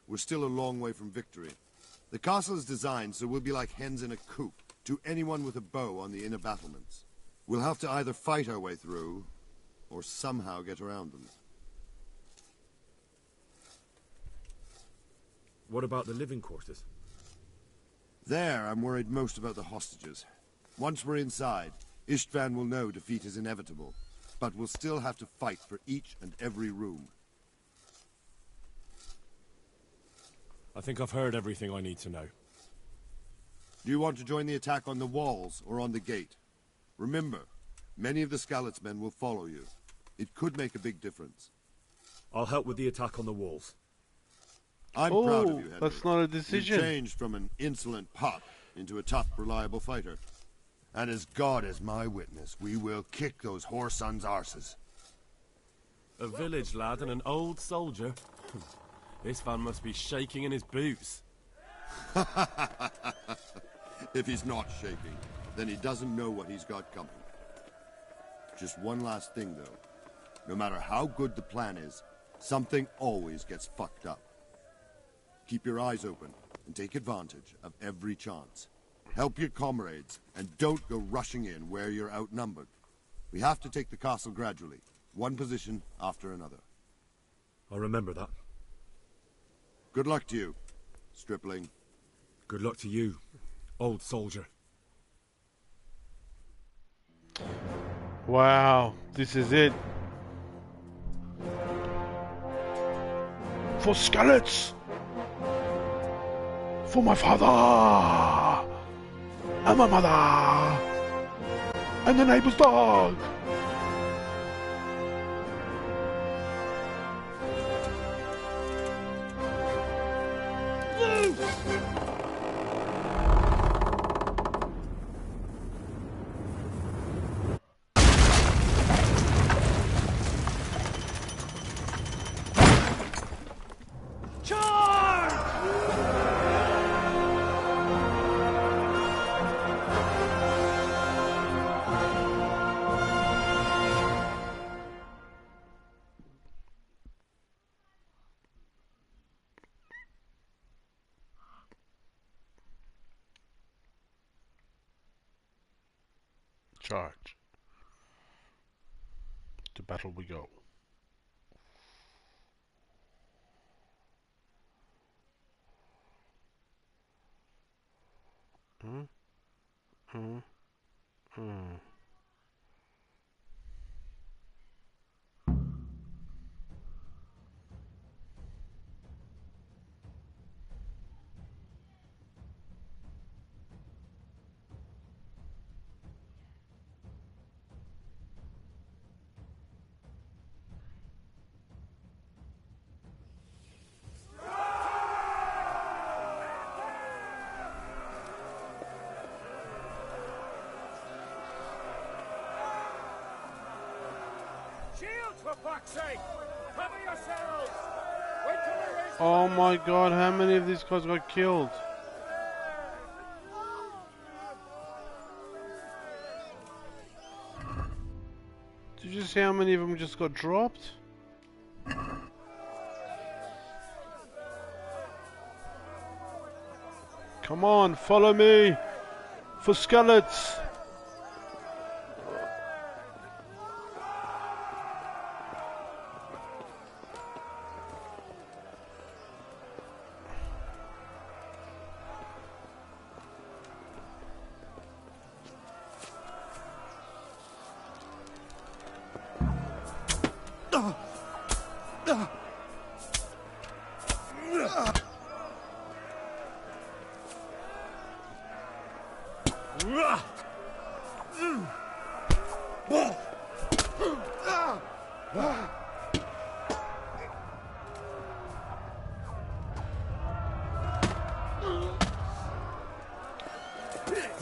we're still a long way from victory. The castle is designed so we'll be like hens in a coop to anyone with a bow on the inner battlements. We'll have to either fight our way through, or somehow get around them. What about the living quarters? There, I'm worried most about the hostages. Once we're inside, Istvan will know defeat is inevitable, but we'll still have to fight for each and every room. I think I've heard everything I need to know. Do you want to join the attack on the walls or on the gate? Remember, many of the Skalitz men will follow you. It could make a big difference. I'll help with the attack on the walls. I'm proud of you, Henry. That's not a decision. You changed from an insolent pup into a tough, reliable fighter. And as God is my witness, we will kick those whore sons' arses. A village lad and an old soldier? This man must be shaking in his boots. If he's not shaking, then he doesn't know what he's got coming. Just one last thing, though. No matter how good the plan is, something always gets fucked up. Keep your eyes open and take advantage of every chance. Help your comrades, and don't go rushing in where you're outnumbered. We have to take the castle gradually, one position after another. I'll remember that. Good luck to you, stripling. Good luck to you, old soldier. Wow, this is it. For Skalitz! For my father! And my mother! And the neighbor's dog! Charge. To battle we go. For fuck's sake! Cover yourselves! Wait till I raise the Oh my god, how many of these guys got killed? Did you see how many of them just got dropped? Come on, follow me! For Skalitz!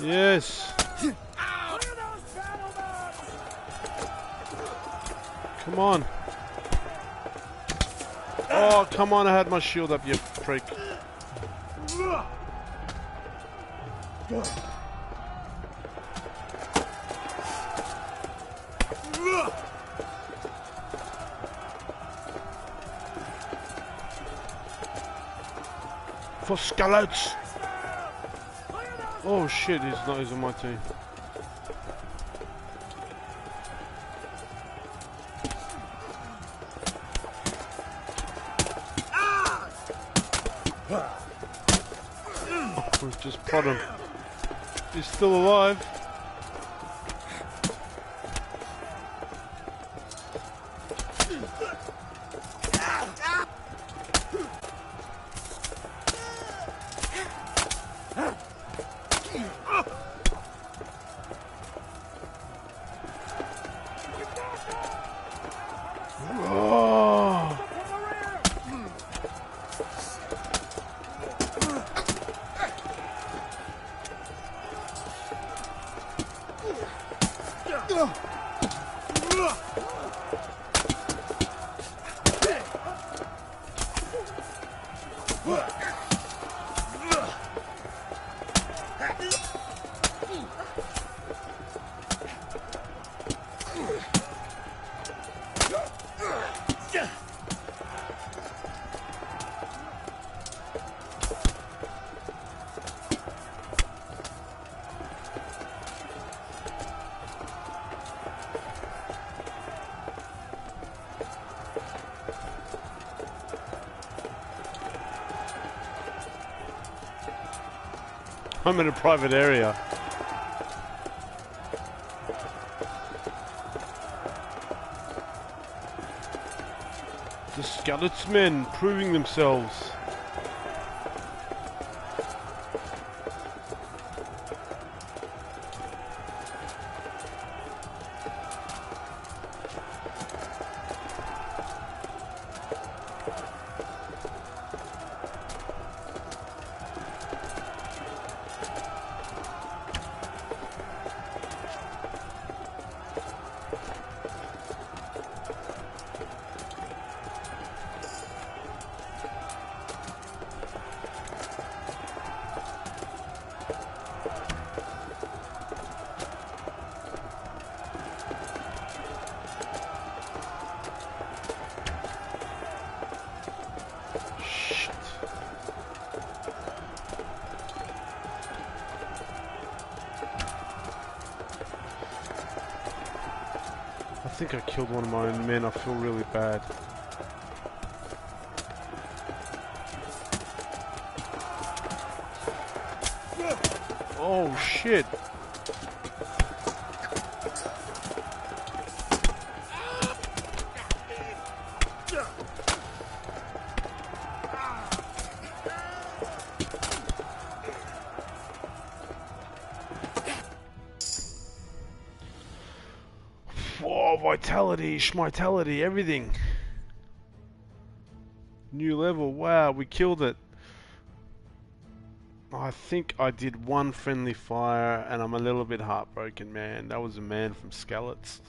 Yes. Come on. Oh, come on, I had my shield up, you prick. For skeleton! Oh shit, he's not on my team. Oh, we've just prodded him. He's still alive. I'm in a private area. The skeleton men proving themselves. I think I killed one of my own men. I feel really bad. Oh shit! Oh, vitality, schmitality, everything. New level, wow, we killed it. I think I did one friendly fire and I'm a little bit heartbroken, man. That was a man from Skeleton.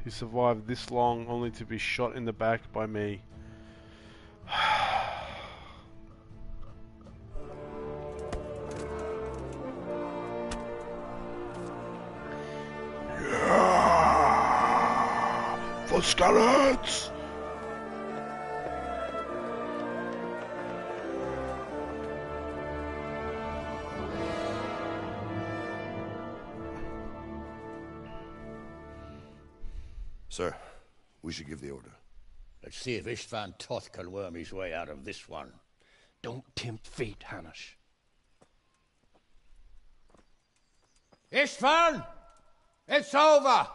He survived this long only to be shot in the back by me. For skeletons! Sir, we should give the order. Let's see if Istvan Toth can worm his way out of this one. Don't tempt fate, Hanush. Istvan! It's over!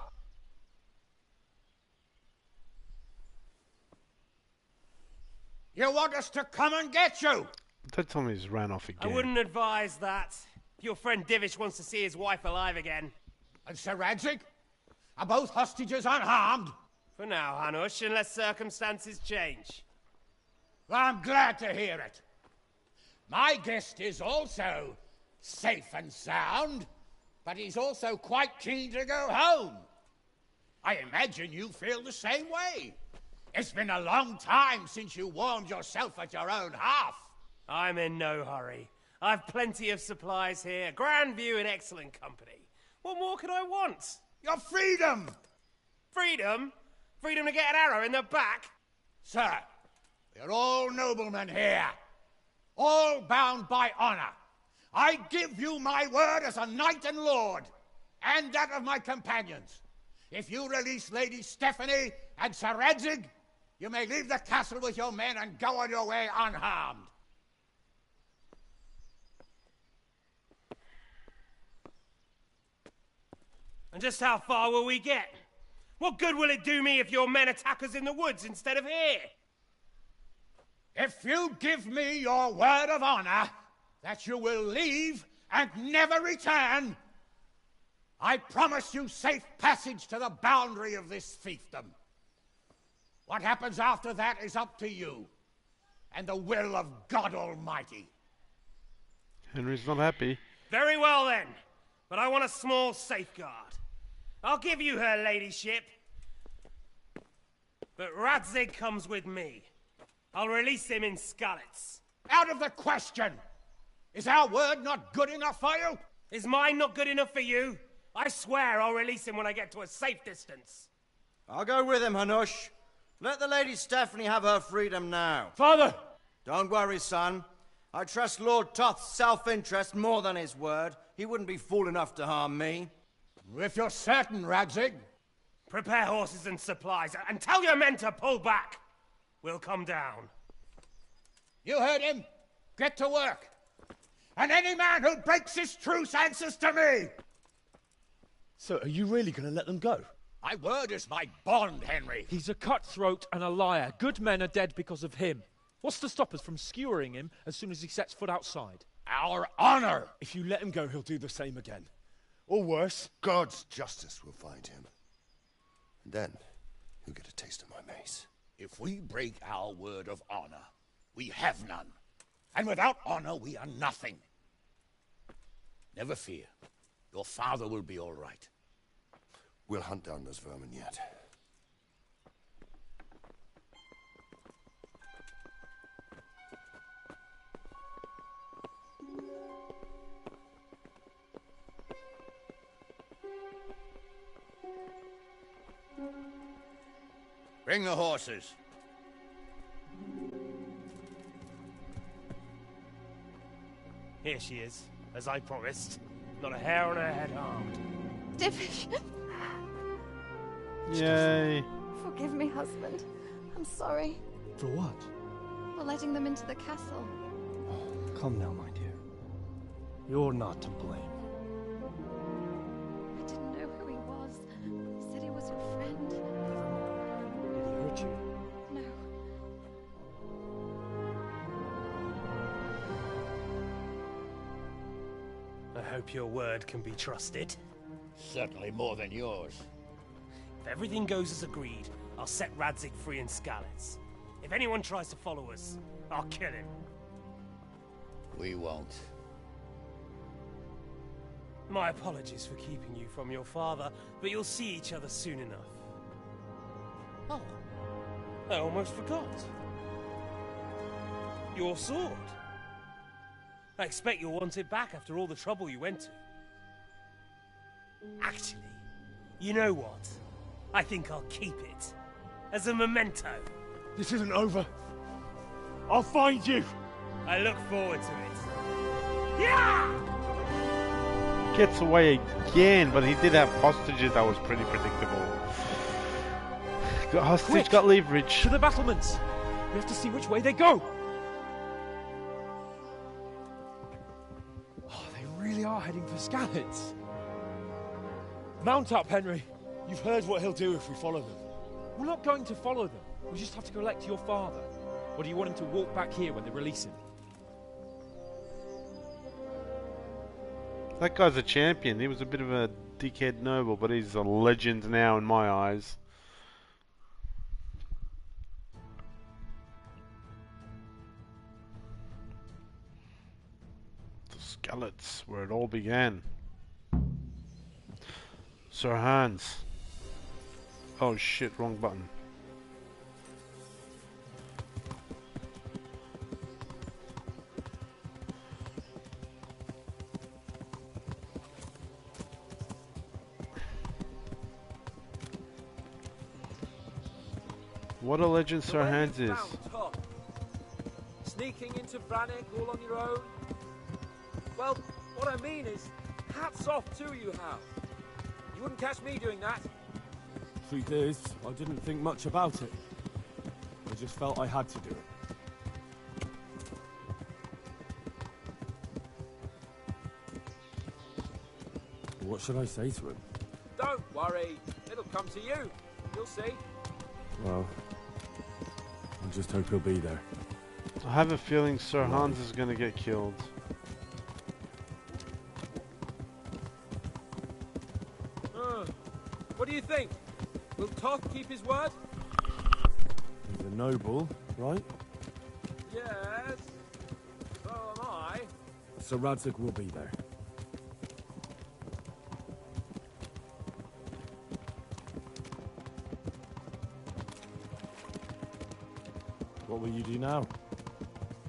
You want us to come and get you? Don't tell me he's ran off again. I wouldn't advise that. Your friend Divish wants to see his wife alive again. And Sir Radzig? Are both hostages unharmed? For now, Hanush, unless circumstances change. Well, I'm glad to hear it. My guest is also safe and sound, but he's also quite keen to go home. I imagine you feel the same way. It's been a long time since you warmed yourself at your own hearth. I'm in no hurry. I've plenty of supplies here, grand view and excellent company. What more could I want? Your freedom! Freedom? Freedom to get an arrow in the back? Sir, we're all noblemen here. all bound by honor. I give you my word as a knight and lord, and that of my companions. If you release Lady Stephanie and Sir Radzig, you may leave the castle with your men and go on your way unharmed. And just how far will we get? What good will it do me if your men attack us in the woods instead of here? If you give me your word of honor that you will leave and never return, I promise you safe passage to the boundary of this fiefdom. What happens after that is up to you and the will of God Almighty. Henry's not happy. Very well then, but I want a small safeguard. I'll give you her ladyship, but Radzig comes with me. I'll release him in Skalitz. Out of the question! Is our word not good enough for you? Is mine not good enough for you? I swear I'll release him when I get to a safe distance. I'll go with him, Hanush. Let the Lady Stephanie have her freedom now. Father! Don't worry, son. I trust Lord Toth's self-interest more than his word. He wouldn't be fool enough to harm me. If you're certain, Radzig. Prepare horses and supplies, and tell your men to pull back. We'll come down. You heard him. Get to work. And any man who breaks this truce answers to me. So, are you really going to let them go? My word is my bond, Henry. He's a cutthroat and a liar. Good men are dead because of him. What's to stop us from skewering him as soon as he sets foot outside? Our honor. If you let him go, he'll do the same again. Or worse. God's justice will find him. And then he'll get a taste of my mace. If we break our word of honor, we have none. And without honor, we are nothing. Never fear. Your father will be all right. We'll hunt down those vermin yet. Bring the horses. Here she is, as I promised. Not a hair on her head harmed. Divish. Yay. Forgive me, husband. I'm sorry For what? for letting them into the castle. Come now, my dear. You're not to blame. I didn't know who he was. He said he was your friend. Never mind. Did he hurt you? No. I hope your word can be trusted. Certainly more than yours. If everything goes as agreed, I'll set Radzig free in Skalitz. If anyone tries to follow us, I'll kill him. We won't. My apologies for keeping you from your father, but you'll see each other soon enough. Oh, I almost forgot. Your sword. I expect you'll want it back after all the trouble you went to. Actually, you know what? I think I'll keep it. As a memento. This isn't over. I'll find you. I look forward to it. Yeah! Gets away again, but he did have hostages. That was pretty predictable. Got hostage, Quick! got leverage. To the battlements! We have to see which way they go! Oh, they really are heading for Skalitz. Mount up, Henry. You've heard what he'll do if we follow them. We're not going to follow them. We just have to collect your father. Or do you want him to walk back here when they release him? That guy's a champion. He was a bit of a dickhead noble, but he's a legend now in my eyes. The Skalitz, where it all began. Sir Hans. Oh shit, wrong button. What a legend Sir Hans is. Sneaking into Brannick all on your own? Well, what I mean is, hats off to you, Hal. You wouldn't catch me doing that. Truth is, I didn't think much about it. I just felt I had to do it. What should I say to him? Don't worry. It'll come to you. You'll see. Well, I just hope he'll be there. I have a feeling Sir Hans is going to get killed. What do you think? Will Toth keep his word? He's a noble, right? Yes. So am I. So Radzig will be there. What will you do now?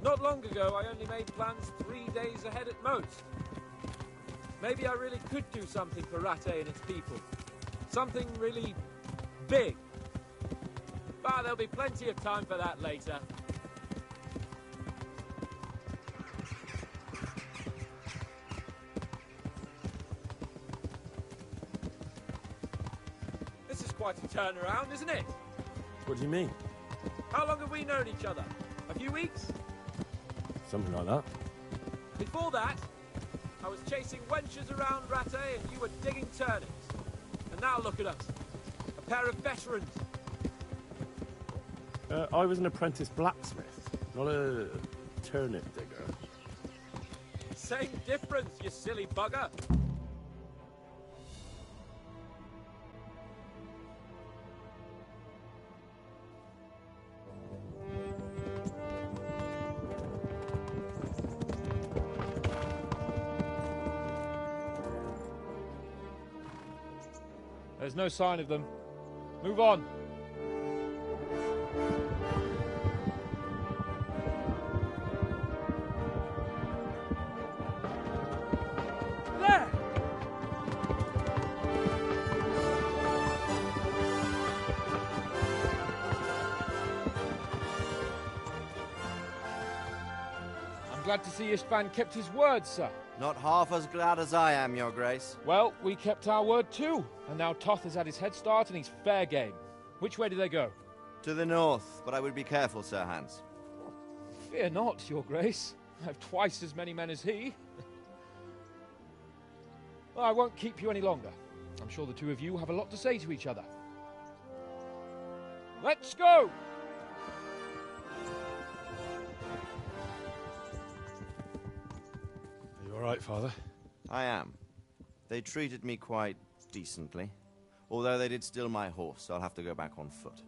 Not long ago, I only made plans 3 days ahead at most. Maybe I really could do something for Rattay and its people. Something really big. But there'll be plenty of time for that later. This is quite a turnaround, isn't it? What do you mean? How long have we known each other? A few weeks? Something like that. Before that, I was chasing wenches around Rattay and you were digging turnips. And now look at us. A pair of veterans. I was an apprentice blacksmith, not a turnip digger. Same difference, you silly bugger. There's no sign of them. Move on. There! I'm glad to see Istvan kept his word, sir. Not half as glad as I am, Your Grace. Well, we kept our word too. And now Toth has had his head start and he's fair game. Which way do they go? To the north, but I would be careful, Sir Hans. Fear not, Your Grace. I have twice as many men as he. Well, I won't keep you any longer. I'm sure the two of you have a lot to say to each other. Let's go! Are you all right, Father? I am. They treated me quite decently. Although they did steal my horse, so I'll have to go back on foot.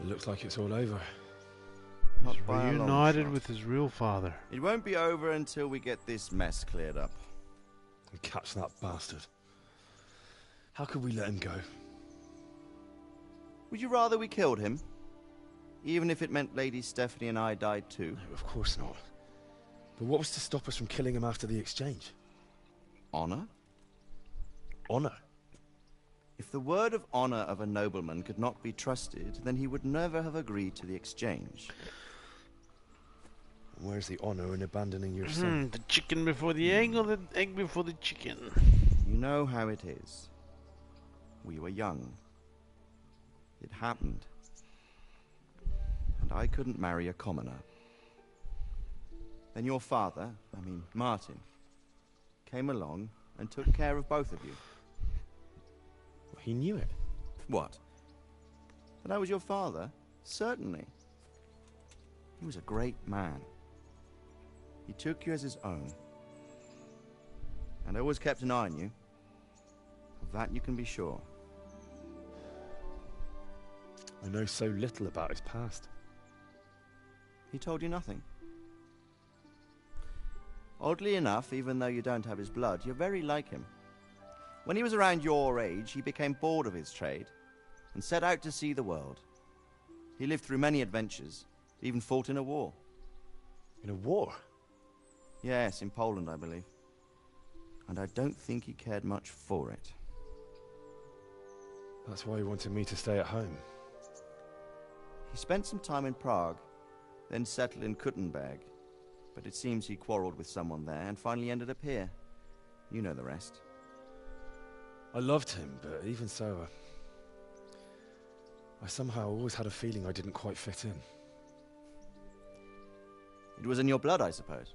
It looks like it's all over. Not He's by a long reunited shot. with his real father. It won't be over until we get this mess cleared up. And catch that bastard. How could we let him go? Would you rather we killed him? Even if it meant Lady Stephanie and I died too? No, of course not. But what was to stop us from killing him after the exchange? Honor? Honor? If the word of honor of a nobleman could not be trusted, then he would never have agreed to the exchange. Where's the honor in abandoning your son? The chicken before the egg or the egg before the chicken? You know how it is. We were young. It happened. And I couldn't marry a commoner. Then your father, Martin, came along and took care of both of you. He knew it. What? That I was your father? Certainly. He was a great man. He took you as his own. And always kept an eye on you. Of that you can be sure. I know so little about his past. He told you nothing. Oddly enough, even though you don't have his blood, you're very like him. When he was around your age, he became bored of his trade and set out to see the world. He lived through many adventures, even fought in a war. In a war? Yes, in Poland, I believe. and I don't think he cared much for it. That's why he wanted me to stay at home. He spent some time in Prague, then settled in Kuttenberg, but it seems he quarreled with someone there and finally ended up here. You know the rest. I loved him, but even so, I somehow always had a feeling I didn't quite fit in. It was in your blood, I suppose.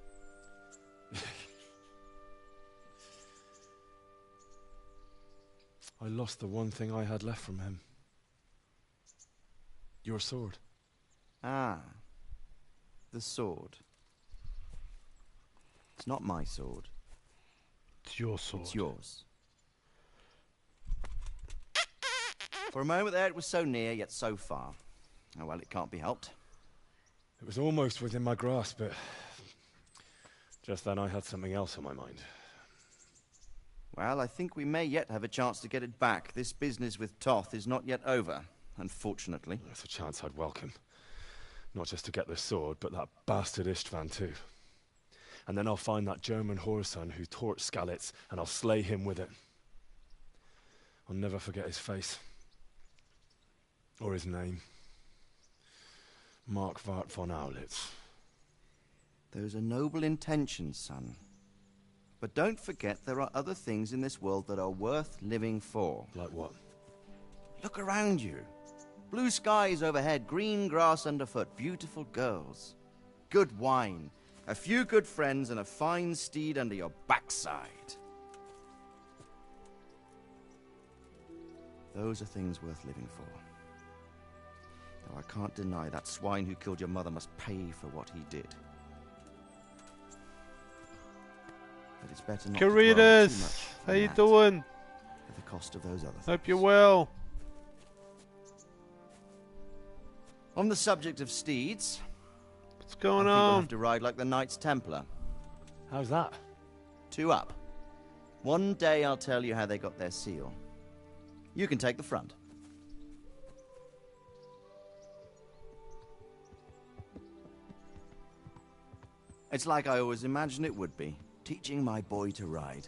I lost the one thing I had left from him. Your sword. Ah, the sword. It's not my sword. It's your sword. It's yours. For a moment there, it was so near, yet so far. Oh well, it can't be helped. It was almost within my grasp, but just then I had something else on my mind. Well, I think we may yet have a chance to get it back. This business with Toth is not yet over, unfortunately. That's a chance I'd welcome. Not just to get the sword, but that bastard Istvan too. And then I'll find that German whoreson who torched Skalitz, and I'll slay him with it. I'll never forget his face. Or his name. Mark Vart von Aulitz. Those are noble intentions, son. But don't forget there are other things in this world that are worth living for. Like what? Look around you. Blue skies overhead, green grass underfoot, beautiful girls. Good wine, a few good friends, and a fine steed under your backside. Those are things worth living for. Though I can't deny that swine who killed your mother must pay for what he did. But it's better not to dwell too Caritas, much how on you that doing? at the cost of those other things. Hope you're well. On the subject of steeds, What's going I think we'll on? have to ride like the Knights Templar. How's that? 2 up. One day I'll tell you how they got their seal. You can take the front. It's like I always imagined it would be, teaching my boy to ride.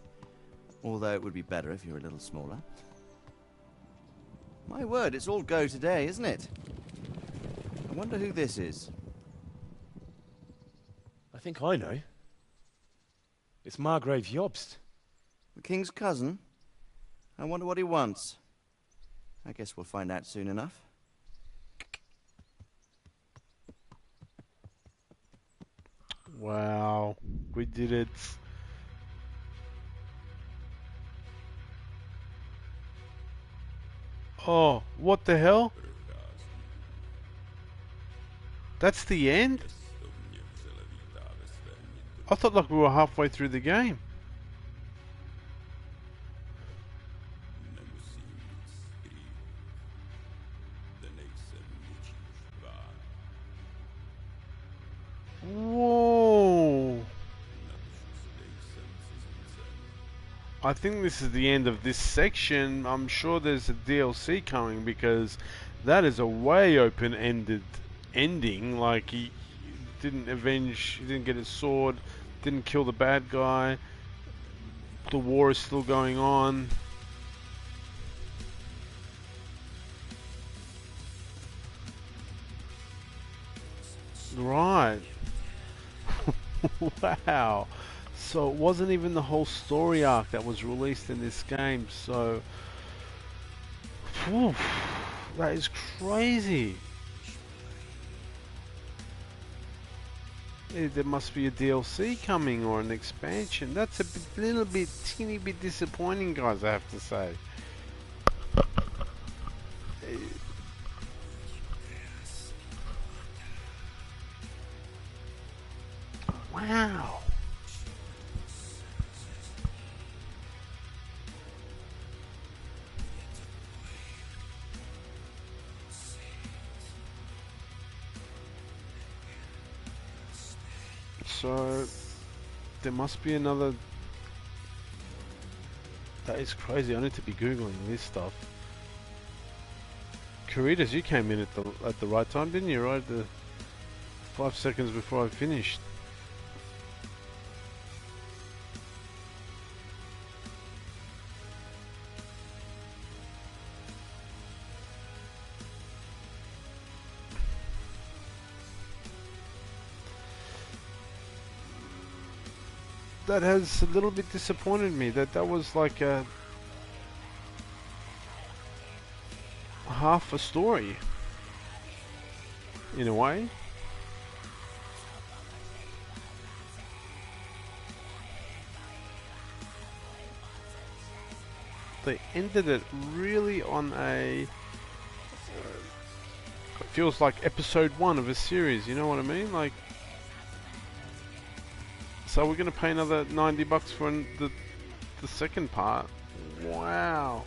Although it would be better if you were a little smaller. My word, it's all go today, isn't it? I wonder who this is. I think I know. It's Margrave Jobst. The king's cousin? I wonder what he wants. I guess we'll find out soon enough. Wow, we did it. Oh, what the hell? That's the end? I thought like we were halfway through the game. Whoa! I think this is the end of this section. I'm sure there's a DLC coming because that is a way open-ended ending. Like he didn't avenge, he didn't get his sword, didn't kill the bad guy. The war is still going on. Right. Wow. So it wasn't even the whole story arc that was released in this game, so whew, that is crazy. There must be a DLC coming or an expansion. That's a little bit, teeny bit disappointing, guys, I have to say. Wow. So there must be another. That is crazy. I need to be googling this stuff. Caritas, you came in at the right time, didn't you? Right, the 5 seconds before I finished. that has a little bit disappointed me. That was like a half a story in a way. They ended it really on a it feels like episode 1 of a series, you know what I mean? Like, so we're gonna pay another $90 for the second part. Wow.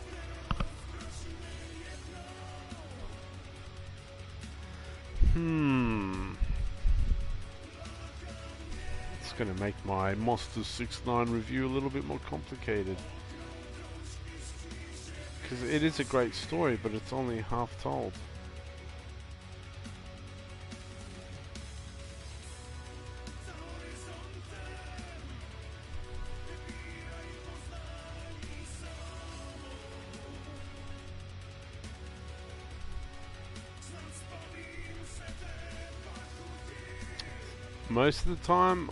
It's gonna make my Monster 6-9 review a little bit more complicated. Because it is a great story, but it's only half told. Most of the time,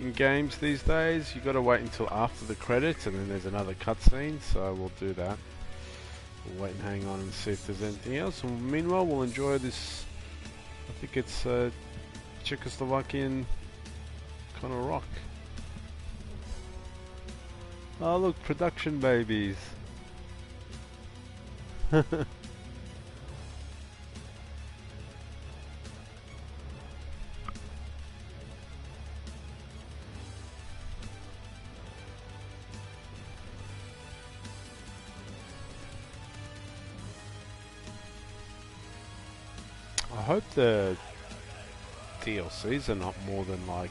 in games these days, you got to wait until after the credits, and then there's another cutscene. So we'll do that. We'll wait and hang on and see if there's anything else. And meanwhile, we'll enjoy this. I think it's Czechoslovakian kind of rock. Oh look, production babies. I hope the DLCs are not more than like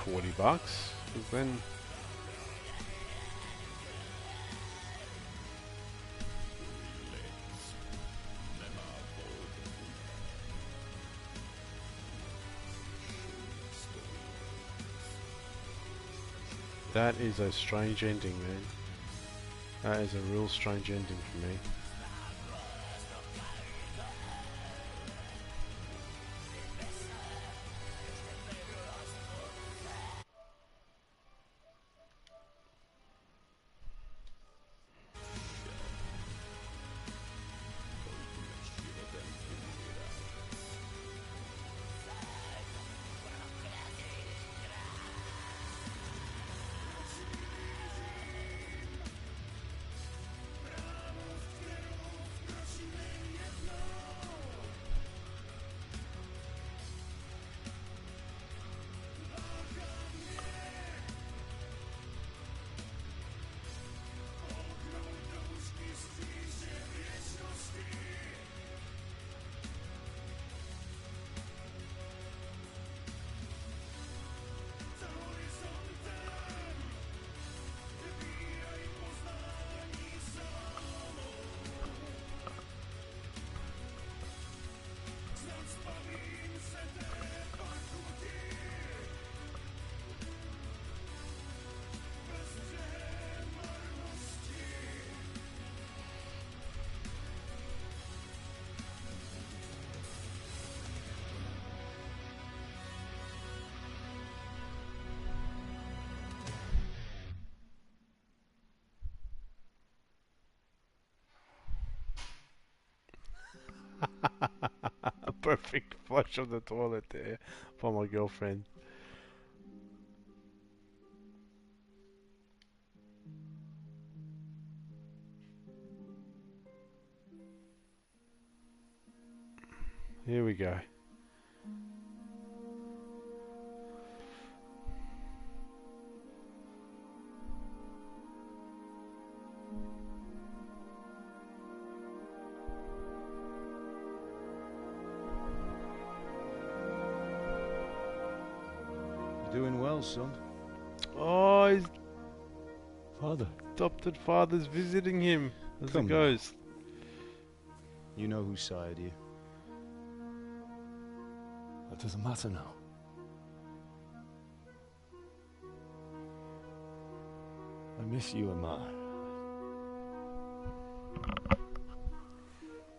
$40, because then that is a strange ending, man. That is a real strange ending for me. A perfect flush of the toilet there for my girlfriend. Here we go. Doing well, son. Oh, his Father. adopted father's visiting him as a Come ghost. You know whose side you. That doesn't matter now. I miss you, Amar.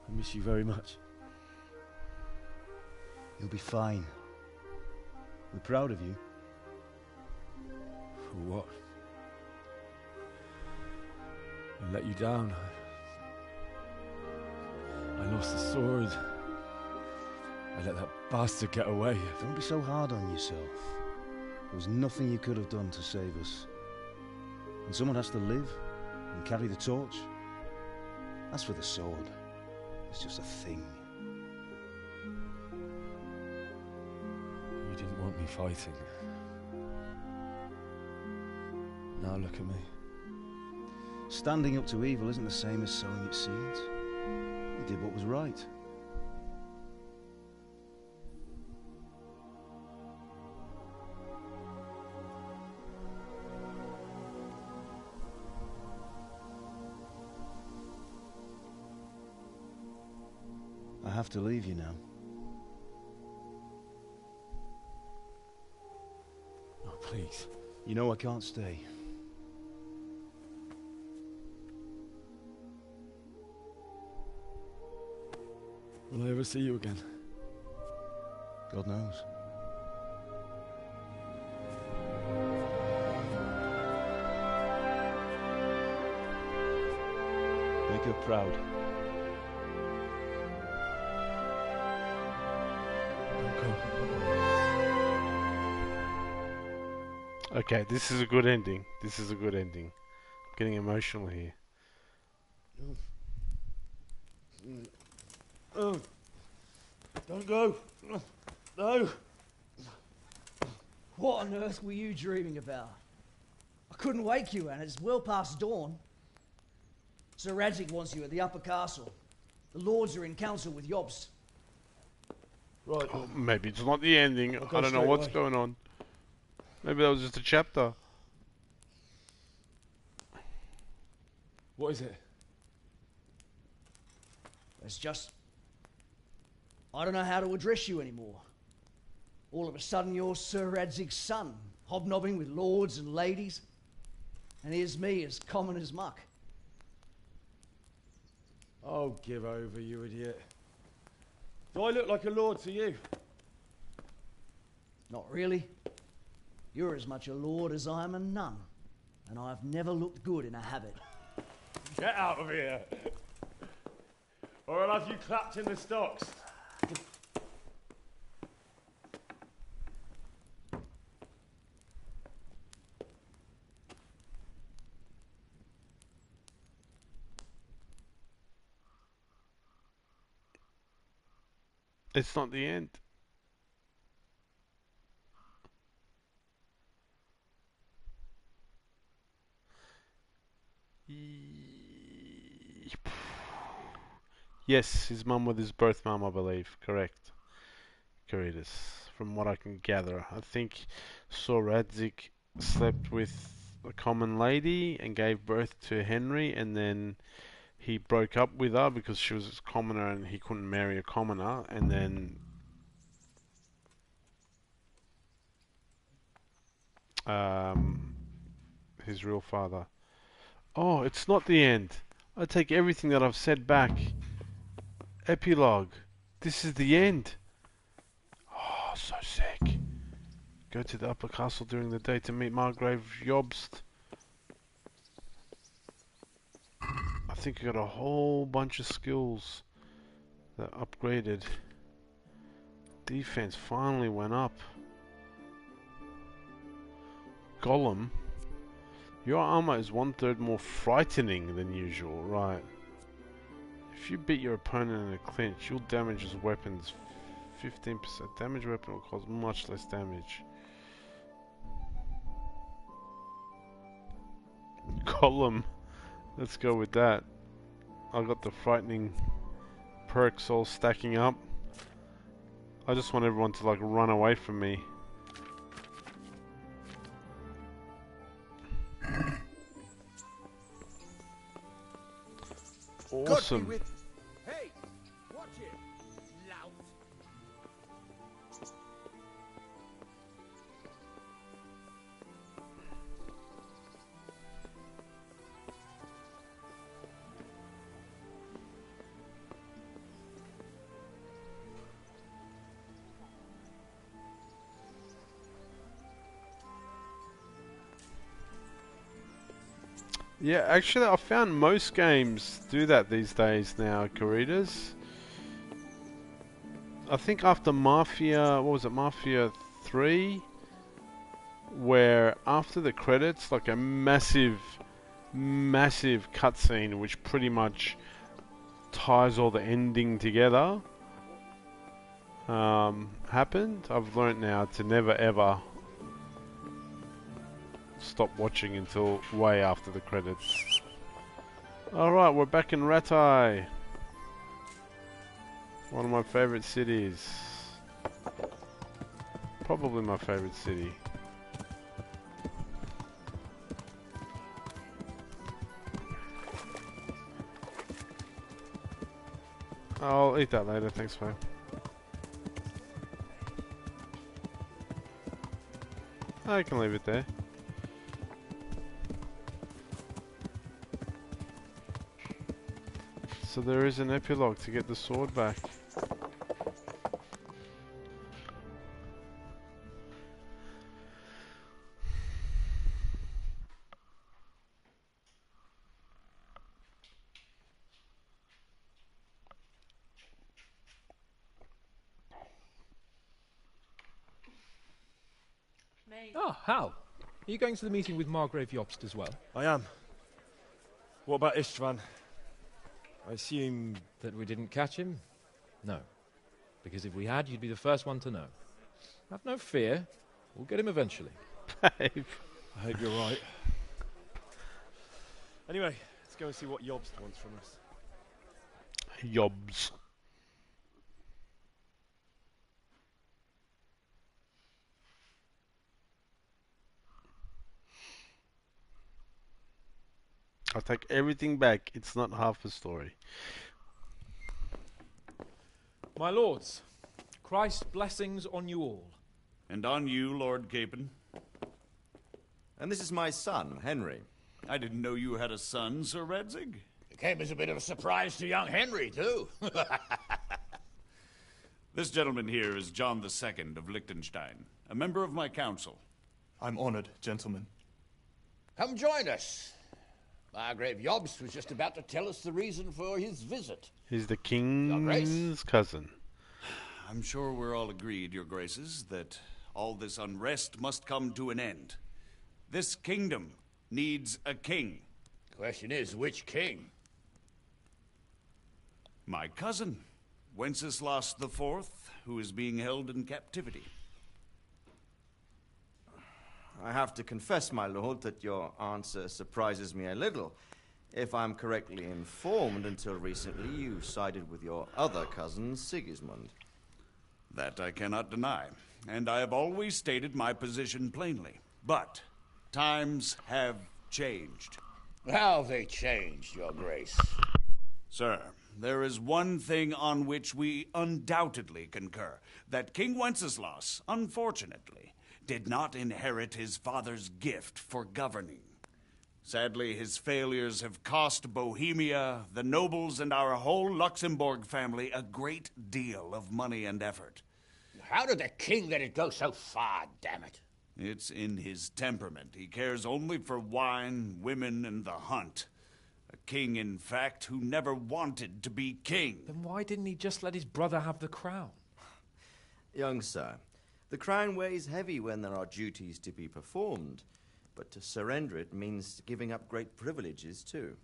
I miss you very much. You'll be fine. We're proud of you. Or what? I let you down. I lost the sword. I let that bastard get away. Don't be so hard on yourself. There was nothing you could have done to save us. And someone has to live and carry the torch. As for the sword, it's just a thing. You didn't want me fighting. Now look at me. Standing up to evil isn't the same as sowing its seeds. You did what was right. I have to leave you now. Oh, please. You know I can't stay. Will I ever see you again? God knows. Make her proud. Okay, this is a good ending. This is a good ending. I'm getting emotional here. Oh, don't go. No. What on earth were you dreaming about? I couldn't wake you, and it's well past dawn. Sir Radzig wants you at the upper castle. The lords are in council with Jobst. Right. Oh, maybe it's not the ending. I'll I go don't know straight what's away. going on. Maybe that was just a chapter. What is it? It's just... I don't know how to address you anymore. All of a sudden you're Sir Radzig's son, hobnobbing with lords and ladies. And here's me, as common as muck. Oh, give over, you idiot. Do I look like a lord to you? Not really. You're as much a lord as I am a nun. And I've never looked good in a habit. Get out of here! Or I'll have you clapped in the stocks. It's not the end. Yes, his mum was his birth mum, I believe. Correct. Curious. From what I can gather, I think Sir Radzig slept with a common lady and gave birth to Henry, and then he broke up with her because she was a commoner and he couldn't marry a commoner, and then his real father. Oh, it's not the end. I take everything that I've said back. Epilogue. This is the end. Oh, so sick. Go to the upper castle during the day to meet Margrave Jobst. I think I got a whole bunch of skills that upgraded. Defense finally went up. Golem. Your armor is 1/3 more frightening than usual, right? If you beat your opponent in a clinch, you'll damage his weapons 15%. Damage weapon will cause much less damage. Golem. Let's go with that. I got the frightening perks all stacking up. I just want everyone to like run away from me. Awesome. Hey, watch it, lout. Yeah, actually, I found most games do that these days now, Caritas. I think after Mafia, what was it, Mafia 3? Where after the credits, like a massive cutscene which pretty much ties all the ending together happened. I've learnt now to never ever stop watching until way after the credits. Alright, we're back in Ratai. One of my favourite cities. Probably my favourite city. I'll eat that later, thanks man. I can leave it there. So there is an epilogue to get the sword back. Oh, Hal. Are you going to the meeting with Margrave Jobst as well? I am. What about Istvan? I assume... That we didn't catch him? No. Because if we had, you'd be the first one to know. Have no fear. We'll get him eventually. Babe. I hope you're right. Anyway, let's go and see what Jobst wants from us. Jobs. I'll take everything back. It's not half a story. My lords, Christ's blessings on you all. And on you, Lord Capon. And this is my son, Henry. I didn't know you had a son, Sir Redzig. It came as a bit of a surprise to young Henry, too. This gentleman here is John II of Liechtenstein, a member of my council. I'm honored, gentlemen. Come join us. Margrave Jobst was just about to tell us the reason for his visit. He's the king's cousin. I'm sure we're all agreed, your graces, that all this unrest must come to an end. This kingdom needs a king. Question is, which king? My cousin, Wenceslas IV, who is being held in captivity. I have to confess, my lord, that your answer surprises me a little. If I'm correctly informed, until recently you sided with your other cousin, Sigismund. That I cannot deny, and I have always stated my position plainly. But times have changed. How have they changed, your grace? Sir, there is one thing on which we undoubtedly concur, that King Wenceslas, unfortunately, did not inherit his father's gift for governing. Sadly, his failures have cost Bohemia, the nobles, and our whole Luxembourg family a great deal of money and effort. How did the king let it go so far, damn it? It's in his temperament. He cares only for wine, women, and the hunt. A king, in fact, who never wanted to be king. Then why didn't he just let his brother have the crown? Young sir, the crown weighs heavy when there are duties to be performed, but to surrender it means giving up great privileges too.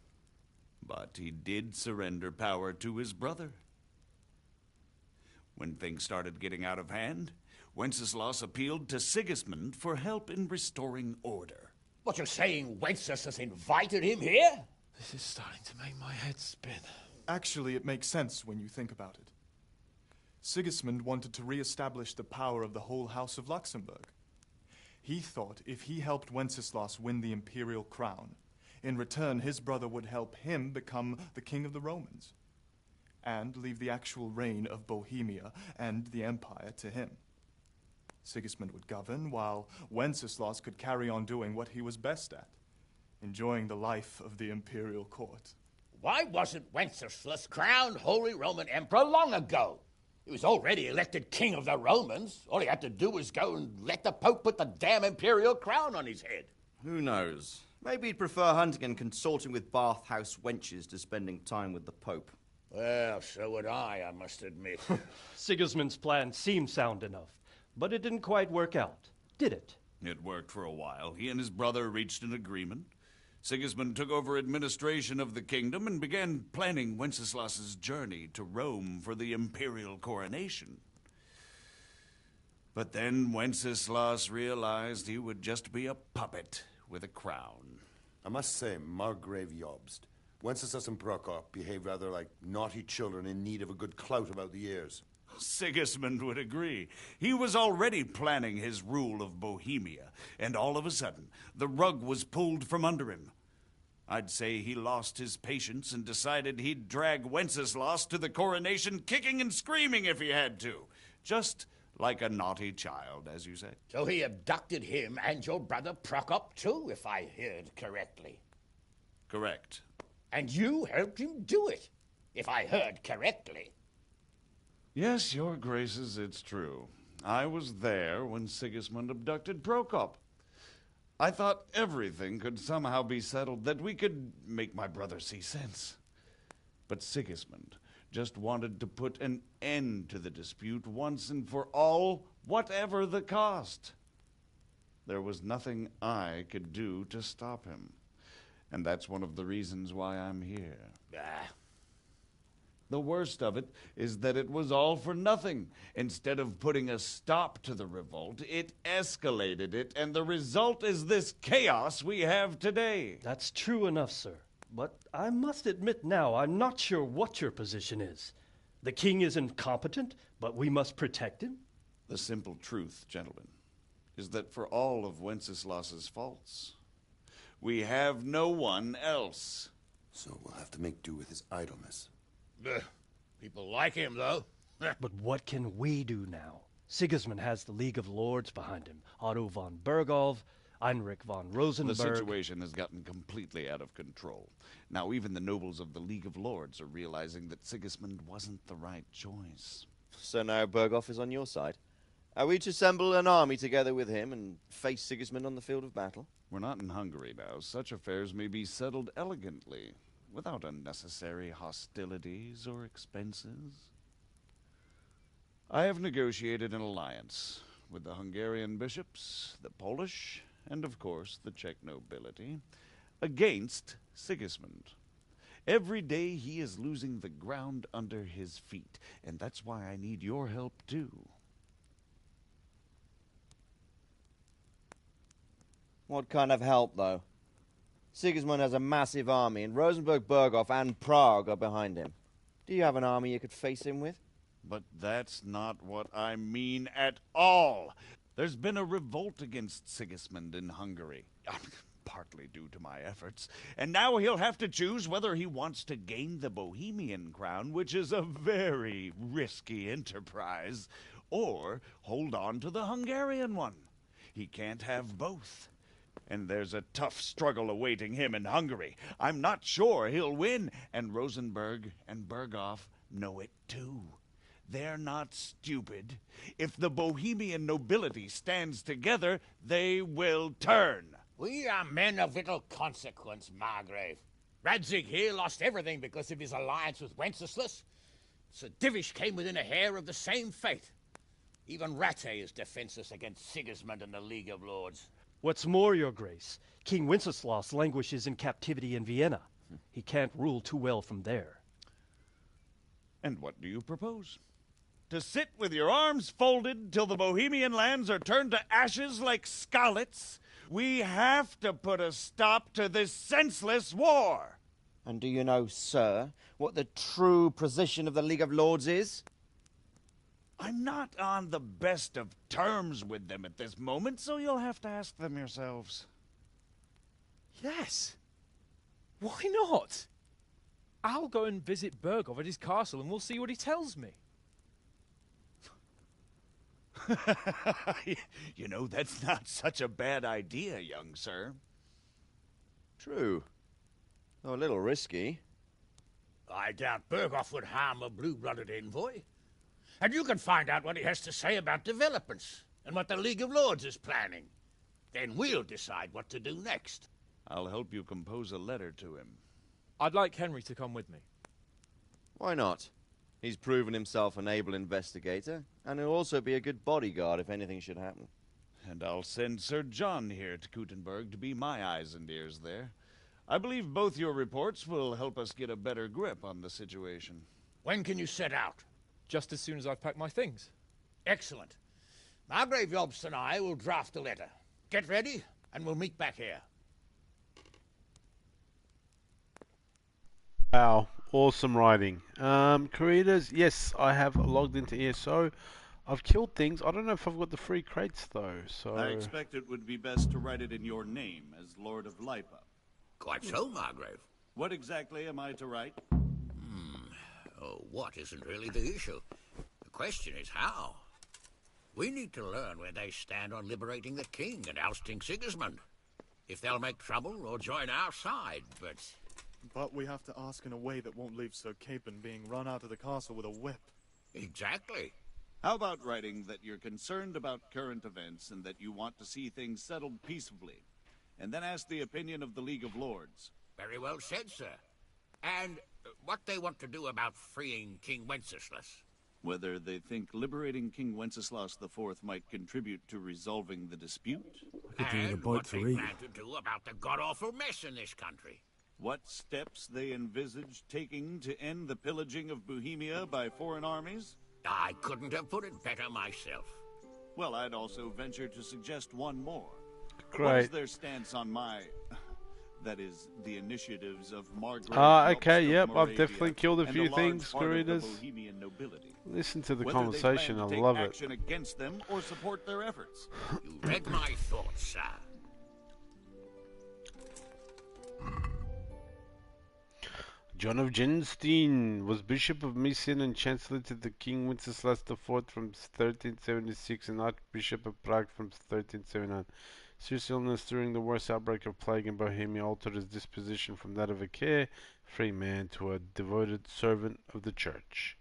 But he did surrender power to his brother. When things started getting out of hand, Wenceslas appealed to Sigismund for help in restoring order. What, you're saying Wenceslas has invited him here? This is starting to make my head spin. Actually, it makes sense when you think about it. Sigismund wanted to re-establish the power of the whole House of Luxembourg. He thought if he helped Wenceslas win the imperial crown, in return his brother would help him become the king of the Romans, and leave the actual reign of Bohemia and the empire to him. Sigismund would govern, while Wenceslas could carry on doing what he was best at, enjoying the life of the imperial court. Why wasn't Wenceslas crowned Holy Roman Emperor long ago? He was already elected king of the Romans. All he had to do was go and let the Pope put the damn imperial crown on his head. Who knows? Maybe he'd prefer hunting and consorting with bathhouse wenches to spending time with the Pope. Well, so would I must admit. Sigismund's plan seemed sound enough, but it didn't quite work out, did it? It worked for a while. He and his brother reached an agreement. Sigismund took over administration of the kingdom and began planning Wenceslas's journey to Rome for the imperial coronation. But then Wenceslas realized he would just be a puppet with a crown. I must say, Margrave Jobst, Wenceslas and Prokop behave rather like naughty children in need of a good clout about the ears. Sigismund would agree. He was already planning his rule of Bohemia, and all of a sudden, the rug was pulled from under him. I'd say he lost his patience and decided he'd drag Wenceslas to the coronation kicking and screaming if he had to. Just like a naughty child, as you say. So he abducted him and your brother Prokop too, if I heard correctly. Correct. And you helped him do it, if I heard correctly. Yes, your graces, it's true. I was there when Sigismund abducted Prokop. I thought everything could somehow be settled, that we could make my brother see sense. But Sigismund just wanted to put an end to the dispute once and for all, whatever the cost. There was nothing I could do to stop him. And that's one of the reasons why I'm here. The worst of it is that it was all for nothing. Instead of putting a stop to the revolt, it escalated it, and the result is this chaos we have today. That's true enough, sir. But I must admit now, I'm not sure what your position is. The king is incompetent, but we must protect him? The simple truth, gentlemen, is that for all of Wenceslas's faults, we have no one else. So we'll have to make do with his idleness. People like him, though. But what can we do now? Sigismund has the League of Lords behind him. Otto von Bergolf, Heinrich von Rosenberg. The situation has gotten completely out of control. Now even the nobles of the League of Lords are realizing that Sigismund wasn't the right choice. So now Bergolf is on your side. Are we to assemble an army together with him and face Sigismund on the field of battle? We're not in Hungary now. Such affairs may be settled elegantly, without unnecessary hostilities or expenses. I have negotiated an alliance with the Hungarian bishops, the Polish, and of course the Czech nobility, against Sigismund. Every day he is losing the ground under his feet, and that's why I need your help too. What kind of help, though? Sigismund has a massive army, and Rosenberg, Berghoff, and Prague are behind him. Do you have an army you could face him with? But that's not what I mean at all. There's been a revolt against Sigismund in Hungary, partly due to my efforts, and now he'll have to choose whether he wants to gain the Bohemian crown, which is a very risky enterprise, or hold on to the Hungarian one. He can't have both. And there's a tough struggle awaiting him in Hungary. I'm not sure he'll win, and Rosenberg and Berghoff know it too. They're not stupid. If the Bohemian nobility stands together, they will turn. We are men of little consequence, Margrave. Radzig here lost everything because of his alliance with Wenceslas. Sir Divish came within a hair of the same fate. Even Rattay is defenseless against Sigismund and the League of Lords. What's more, your grace, King Wenceslas languishes in captivity in Vienna. He can't rule too well from there. And what do you propose? To sit with your arms folded till the Bohemian lands are turned to ashes like Skalitz? We have to put a stop to this senseless war. And do you know, sir, what the true position of the League of Lords is? I'm not on the best of terms with them at this moment, so you'll have to ask them yourselves. Yes. Why not? I'll go and visit Berghoff at his castle and we'll see what he tells me. You know, that's not such a bad idea, young sir. True. Though a little risky. I doubt Berghoff would harm a blue-blooded envoy. And you can find out what he has to say about developments and what the League of Lords is planning. Then we'll decide what to do next. I'll help you compose a letter to him. I'd like Henry to come with me. Why not? He's proven himself an able investigator, and he'll also be a good bodyguard if anything should happen. And I'll send Sir John here to Kuttenberg to be my eyes and ears there. I believe both your reports will help us get a better grip on the situation. When can you set out? Just as soon as I've packed my things. Excellent. Margrave Jobst and I will draft a letter. Get ready, and we'll meet back here. Wow, awesome writing. Creators, yes, I have logged into ESO. I've killed things. I don't know if I've got the free crates though, so... I expect it would be best to write it in your name as Lord of Lipa. Quite so, Margrave. What exactly am I to write? Oh, what isn't really the issue. The question is how. We need to learn where they stand on liberating the king and ousting Sigismund. If they'll make trouble or join our side, but... But we have to ask in a way that won't leave Sir Capon being run out of the castle with a whip. Exactly. How about writing that you're concerned about current events and that you want to see things settled peacefully, and then ask the opinion of the League of Lords? Very well said, sir. And what they want to do about freeing King Wenceslas. Whether they think liberating King Wenceslas IV might contribute to resolving the dispute? And what they plan to do about the god-awful mess in this country. What steps they envisage taking to end the pillaging of Bohemia by foreign armies? I couldn't have put it better myself. Well, I'd also venture to suggest one more. Great. What is their stance on my... that is, the initiatives of Margrave... okay, yep, I've Moravia definitely killed a few large things, part of the creators. Bohemian nobility? Listen to the Whether conversation, they I plan to love take it. action against them or support their efforts. You read my thoughts, sir. John of Genstein was Bishop of Meissen and Chancellor to the King Wenceslas IV from 1376 and Archbishop of Prague from 1379. Serious illness during the worst outbreak of plague in Bohemia altered his disposition from that of a carefree man to a devoted servant of the church.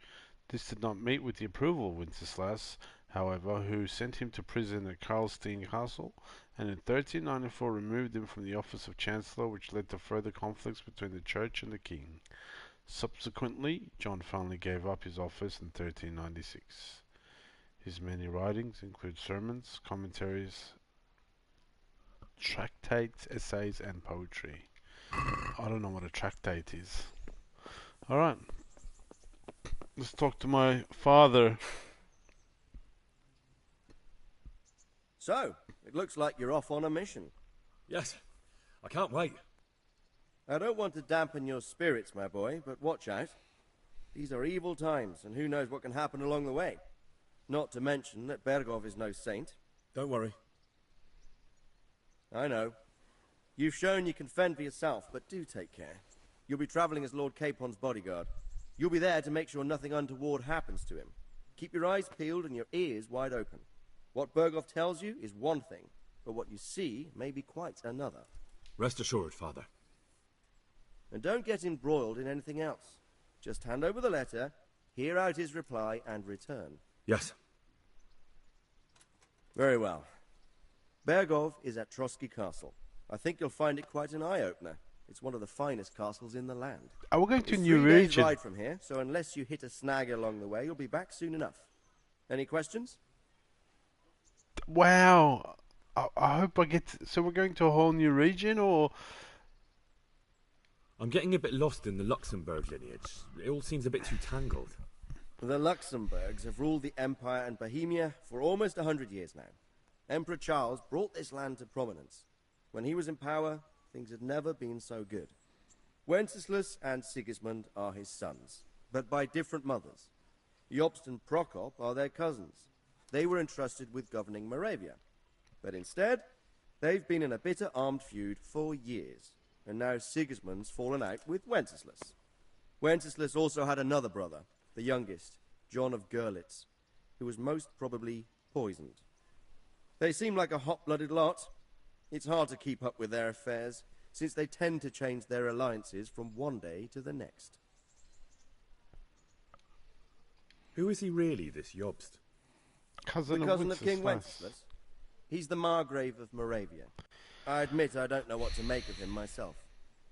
This did not meet with the approval of Wenceslas, however, who sent him to prison at Karlstein Castle, and in 1394 removed him from the office of Chancellor, which led to further conflicts between the church and the king. Subsequently, John finally gave up his office in 1396. His many writings include sermons, commentaries, tractates, essays, and poetry. I don't know what a tractate is. Alright. Let's talk to my father. So, it looks like you're off on a mission. Yes, I can't wait. I don't want to dampen your spirits, my boy, but watch out. These are evil times, and who knows what can happen along the way. Not to mention that Bergov is no saint. Don't worry. I know. You've shown you can fend for yourself, but do take care. You'll be travelling as Lord Capon's bodyguard. You'll be there to make sure nothing untoward happens to him. Keep your eyes peeled and your ears wide open. What Bergov tells you is one thing, but what you see may be quite another. Rest assured, Father. And don't get embroiled in anything else. Just hand over the letter, hear out his reply, and return. Yes. Very well. Bergov is at Trotsky Castle. I think you'll find it quite an eye-opener. It's one of the finest castles in the land. We're going to It's New 3 days' Region. ride from here, so unless you hit a snag along the way, you'll be back soon enough. Any questions? Wow. I hope I get... So we're going to a whole new region, or... I'm getting a bit lost in the Luxembourg lineage. It all seems a bit too tangled. The Luxembourgs have ruled the Empire and Bohemia for almost 100 years now. Emperor Charles brought this land to prominence. When he was in power, things had never been so good. Wenceslas and Sigismund are his sons, but by different mothers. Jobst and Prokop are their cousins. They were entrusted with governing Moravia. But instead, they've been in a bitter armed feud for years, and now Sigismund's fallen out with Wenceslas. Wenceslas also had another brother, the youngest, John of Görlitz, who was most probably poisoned. They seem like a hot-blooded lot. It's hard to keep up with their affairs, since they tend to change their alliances from one day to the next. Who is he really, this Cousin the cousin of King Wenceslas. Wenceslas. He's the Margrave of Moravia. I admit I don't know what to make of him myself.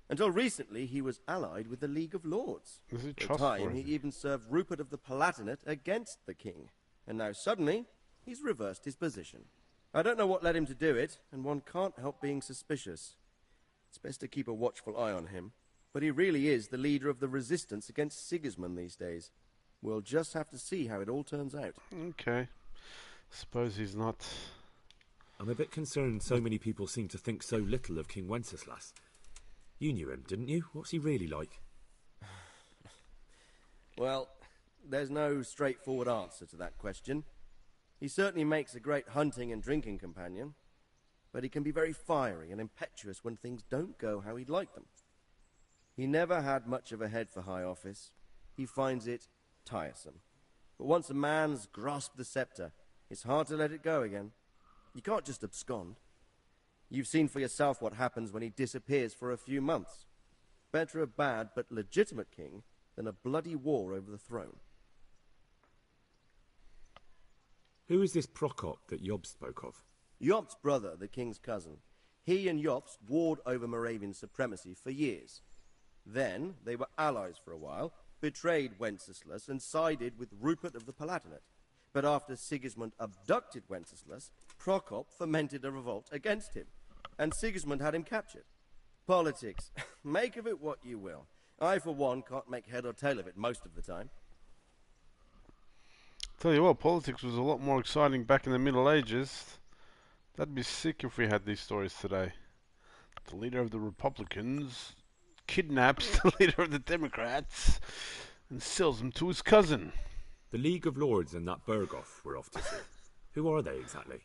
Until recently, he was allied with the League of Lords. Is he For a time, he trustworthy? even served Rupert of the Palatinate against the king. And now suddenly, he's reversed his position. I don't know what led him to do it, and one can't help being suspicious. It's best to keep a watchful eye on him. But he really is the leader of the resistance against Sigismund these days. We'll just have to see how it all turns out. Okay. Suppose he's not... I'm a bit concerned so many people seem to think so little of King Wenceslas. You knew him, didn't you? What's he really like? Well, there's no straightforward answer to that question. He certainly makes a great hunting and drinking companion, but he can be very fiery and impetuous when things don't go how he'd like them. He never had much of a head for high office. He finds it tiresome. But once a man's grasped the scepter, it's hard to let it go again. You can't just abscond. You've seen for yourself what happens when he disappears for a few months. Better a bad but legitimate king than a bloody war over the throne. Who is this Prokop that Job spoke of? Jobst's brother, the king's cousin. He and Jobst warred over Moravian supremacy for years. Then they were allies for a while, betrayed Wenceslas and sided with Rupert of the Palatinate. But after Sigismund abducted Wenceslas, Prokop fomented a revolt against him, and Sigismund had him captured. Politics. Make of it what you will. I, for one, can't make head or tail of it most of the time. Tell you what, politics was a lot more exciting back in the Middle Ages. That'd be sick if we had these stories today. The leader of the Republicans kidnaps the leader of the Democrats and sells him to his cousin. The League of Lords and that Berghoff we're off to see. Who are they exactly?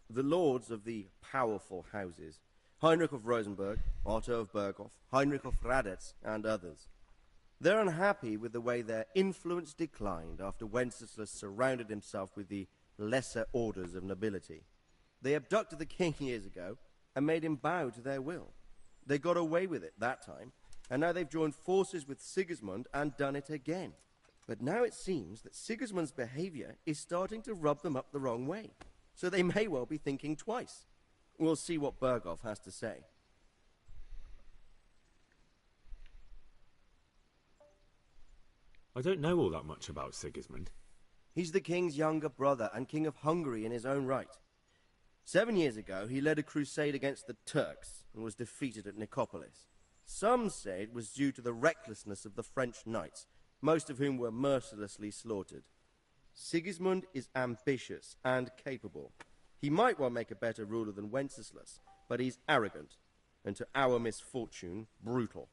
The lords of the powerful houses. Heinrich of Rosenberg, Otto of Berghoff, Heinrich of Radetz, and others. They're unhappy with the way their influence declined after Wenceslas surrounded himself with the lesser orders of nobility. They abducted the king years ago and made him bow to their will. They got away with it that time, and now they've joined forces with Sigismund and done it again. But now it seems that Sigismund's behavior is starting to rub them up the wrong way, so they may well be thinking twice. We'll see what Berghoff has to say. I don't know all that much about Sigismund. He's the king's younger brother and king of Hungary in his own right. 7 years ago, he led a crusade against the Turks and was defeated at Nicopolis. Some say it was due to the recklessness of the French knights, most of whom were mercilessly slaughtered. Sigismund is ambitious and capable. He might well make a better ruler than Wenceslas, but he's arrogant, and to our misfortune, brutal.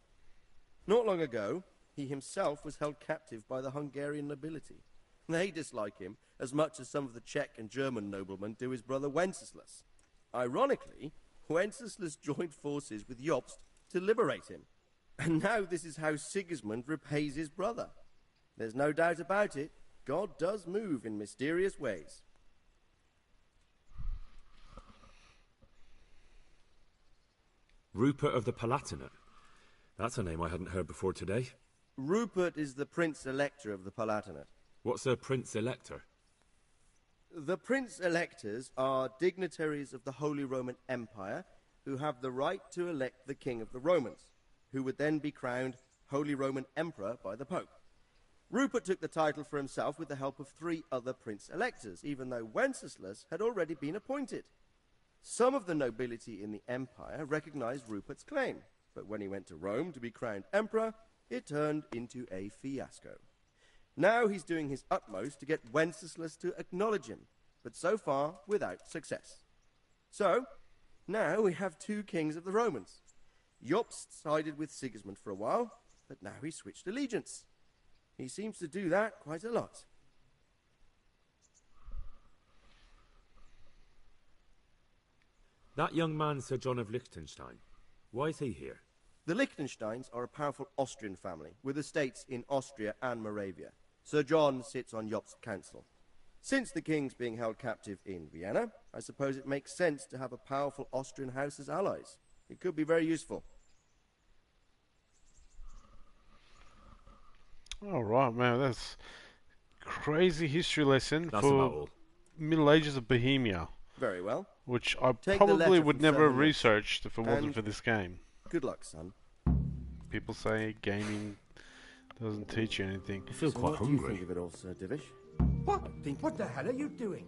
Not long ago, he himself was held captive by the Hungarian nobility. They dislike him as much as some of the Czech and German noblemen do his brother Wenceslas. Ironically, Wenceslas joined forces with Jobst to liberate him. And now this is how Sigismund repays his brother. There's no doubt about it, God does move in mysterious ways. Rupert of the Palatinate. That's a name I hadn't heard before today. Rupert is the Prince-Elector of the Palatinate. What's a Prince-Elector? The Prince-Electors are dignitaries of the Holy Roman Empire who have the right to elect the King of the Romans, who would then be crowned Holy Roman Emperor by the Pope. Rupert took the title for himself with the help of 3 other Prince-Electors, even though Wenceslas had already been appointed. Some of the nobility in the empire recognized Rupert's claim, but when he went to Rome to be crowned emperor, it turned into a fiasco. Now he's doing his utmost to get Wenceslas to acknowledge him, but so far without success. So, now we have 2 kings of the Romans. Jobst sided with Sigismund for a while, but now he's switched allegiance. He seems to do that quite a lot. That young man, Sir John of Liechtenstein. Why is he here? The Liechtensteins are a powerful Austrian family with estates in Austria and Moravia. Sir John sits on Jobst's council. Since the king's being held captive in Vienna, I suppose it makes sense to have a powerful Austrian house as allies. It could be very useful. All right, man, that's crazy history lesson That's about for all. Middle Ages of Bohemia. Very well. which I Take the probably letter would from never Sir have Henry, researched if it wasn't and for this game. Good luck, son. People say gaming doesn't teach you anything. I feel So quite what do hungry. you think of it all, Sir Divish? What the hell are you doing?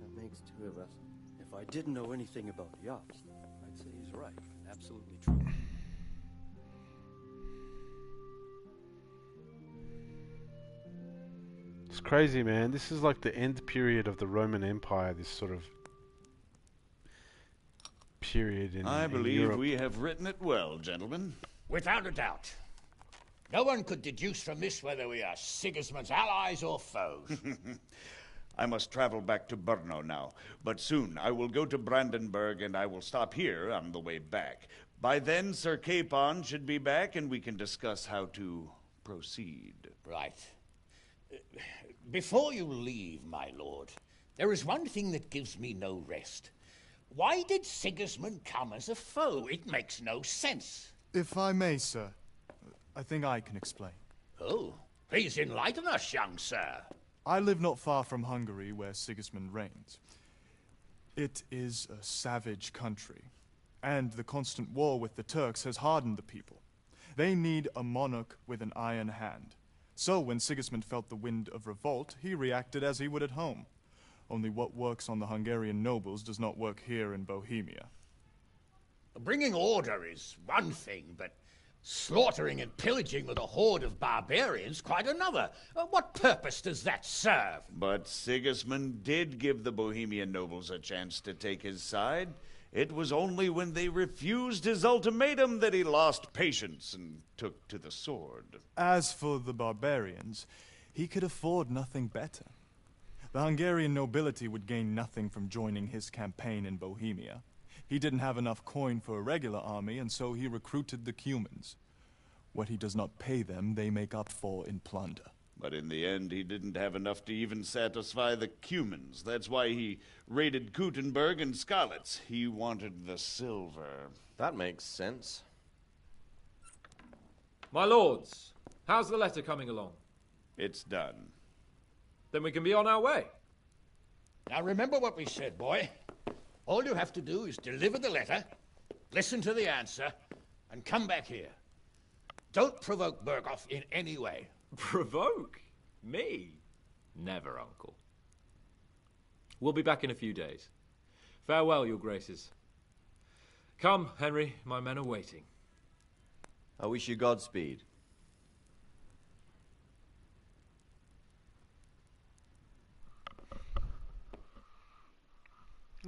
That makes two of us. If I didn't know anything about the arts, I'd say he's right. Absolutely true. It's crazy, man. This is like the end period of the Roman Empire, this sort of period in I in believe Europe. we have written it well, gentlemen. Without a doubt. No one could deduce from this whether we are Sigismund's allies or foes. I must travel back to Brno now, but soon I will go to Brandenburg and I will stop here on the way back. By then, Sir Capon should be back and we can discuss how to proceed. Right. Before you leave, my lord, there is one thing that gives me no rest. Why did Sigismund come as a foe? It makes no sense. If I may, sir, I think I can explain. Oh, please enlighten us, young sir. I live not far from Hungary, where Sigismund reigns. It is a savage country, and the constant war with the Turks has hardened the people. They need a monarch with an iron hand. So when Sigismund felt the wind of revolt, he reacted as he would at home. Only what works on the Hungarian nobles does not work here in Bohemia. Bringing order is one thing, but slaughtering and pillaging with a horde of barbarians quite another. What purpose does that serve? But Sigismund did give the Bohemian nobles a chance to take his side. It was only when they refused his ultimatum that he lost patience and took to the sword. As for the barbarians, he could afford nothing better. The Hungarian nobility would gain nothing from joining his campaign in Bohemia. He didn't have enough coin for a regular army, and so he recruited the Cumans. What he does not pay them, they make up for in plunder. But in the end, he didn't have enough to even satisfy the Cumans. That's why he raided Kuttenberg and Skalitz. He wanted the silver. That makes sense. My lords, how's the letter coming along? It's done. Then we can be on our way. Now remember what we said, boy. All you have to do is deliver the letter, listen to the answer, and come back here. Don't provoke Berghoff in any way. Provoke? Me? Never, Uncle. We'll be back in a few days. Farewell, your graces. Come, Henry, my men are waiting. I wish you Godspeed.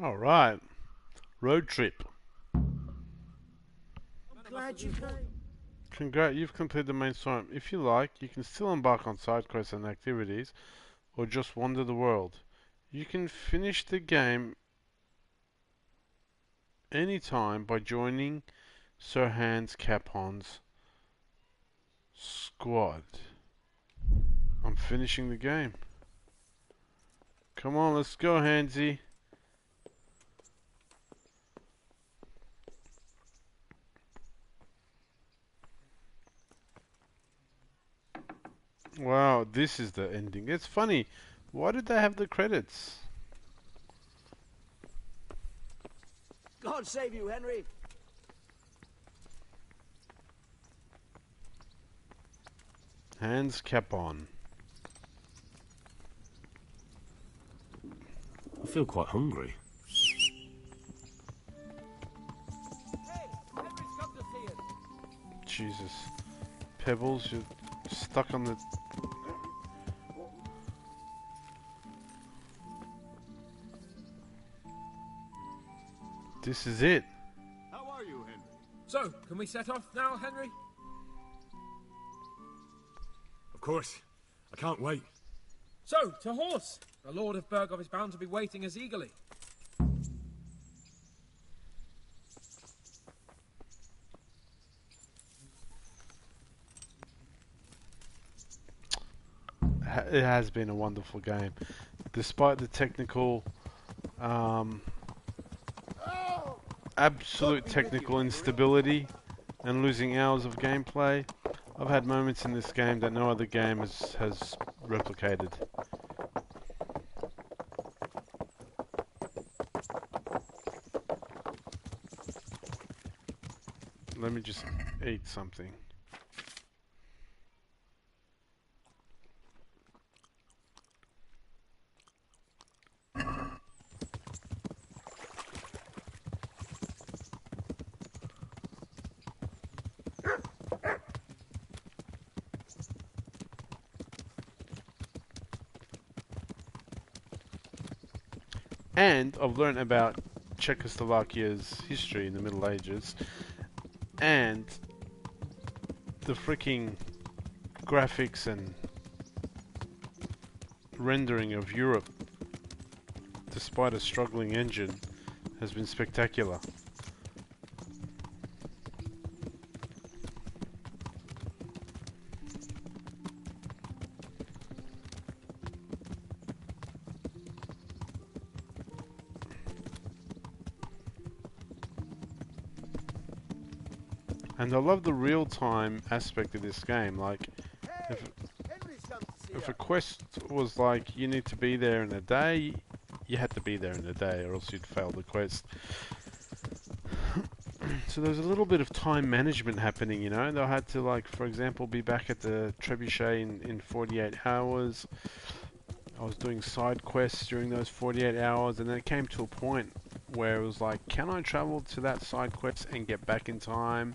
All right, road trip. Glad you came. Congrats, you've completed the main story. If you like, you can still embark on side quests and activities, or just wander the world. You can finish the game anytime by joining Sir Hans Capon's squad. I'm finishing the game. Come on, let's go, Hansy. Wow, this is the ending. It's funny. Why did they have the credits? God save you, Henry. Hans Capon. I feel quite hungry. Jesus. Pebbles, you're stuck on the... This is it. How are you, Henry? So, can we set off now, Henry? Of course. I can't wait. So, to horse! The Lord of Berghoff is bound to be waiting us eagerly. It has been a wonderful game. Despite the technical... absolute technical instability and losing hours of gameplay, I've had moments in this game that no other game has replicated. let me just eat something. And I've learned about Czechoslovakia's history in the Middle Ages, and the freaking graphics and rendering of Europe, despite a struggling engine, has been spectacular. And I love the real-time aspect of this game. Like, if a quest was like, you need to be there in a day, you had to be there in a day, or else you'd fail the quest. So there's a little bit of time management happening, you know. They had to, like, for example, be back at the trebuchet in 48 hours. I was doing side quests during those 48 hours, and then it came to a point where it was like, can I travel to that side quest and get back in time?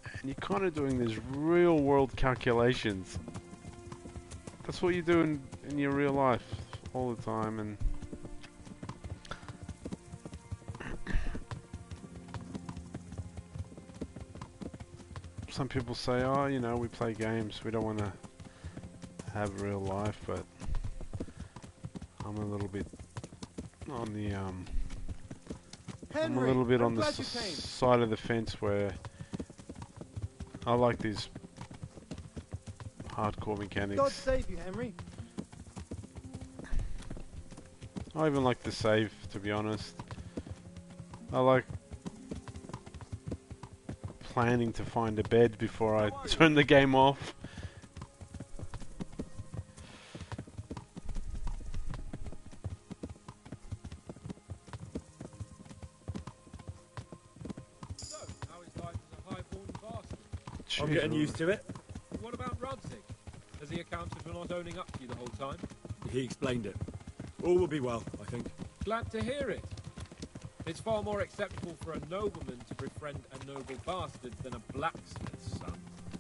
And you're kind of doing these real world calculations. That's what you do in your real life all the time. And some people say, oh, you know, we play games, we don't want to have real life, but I'm a little bit on the I'm a little bit on the side of the fence where I like these hardcore mechanics. God save you, Henry. I even like the save, to be honest. I like planning to find a bed before I turn the game off. I'm getting used to it. What about Rodzig? Has he accounted for not owning up to you the whole time? He explained it. All will be well, I think. Glad to hear it. It's far more acceptable for a nobleman to befriend a noble bastard than a blacksmith's son.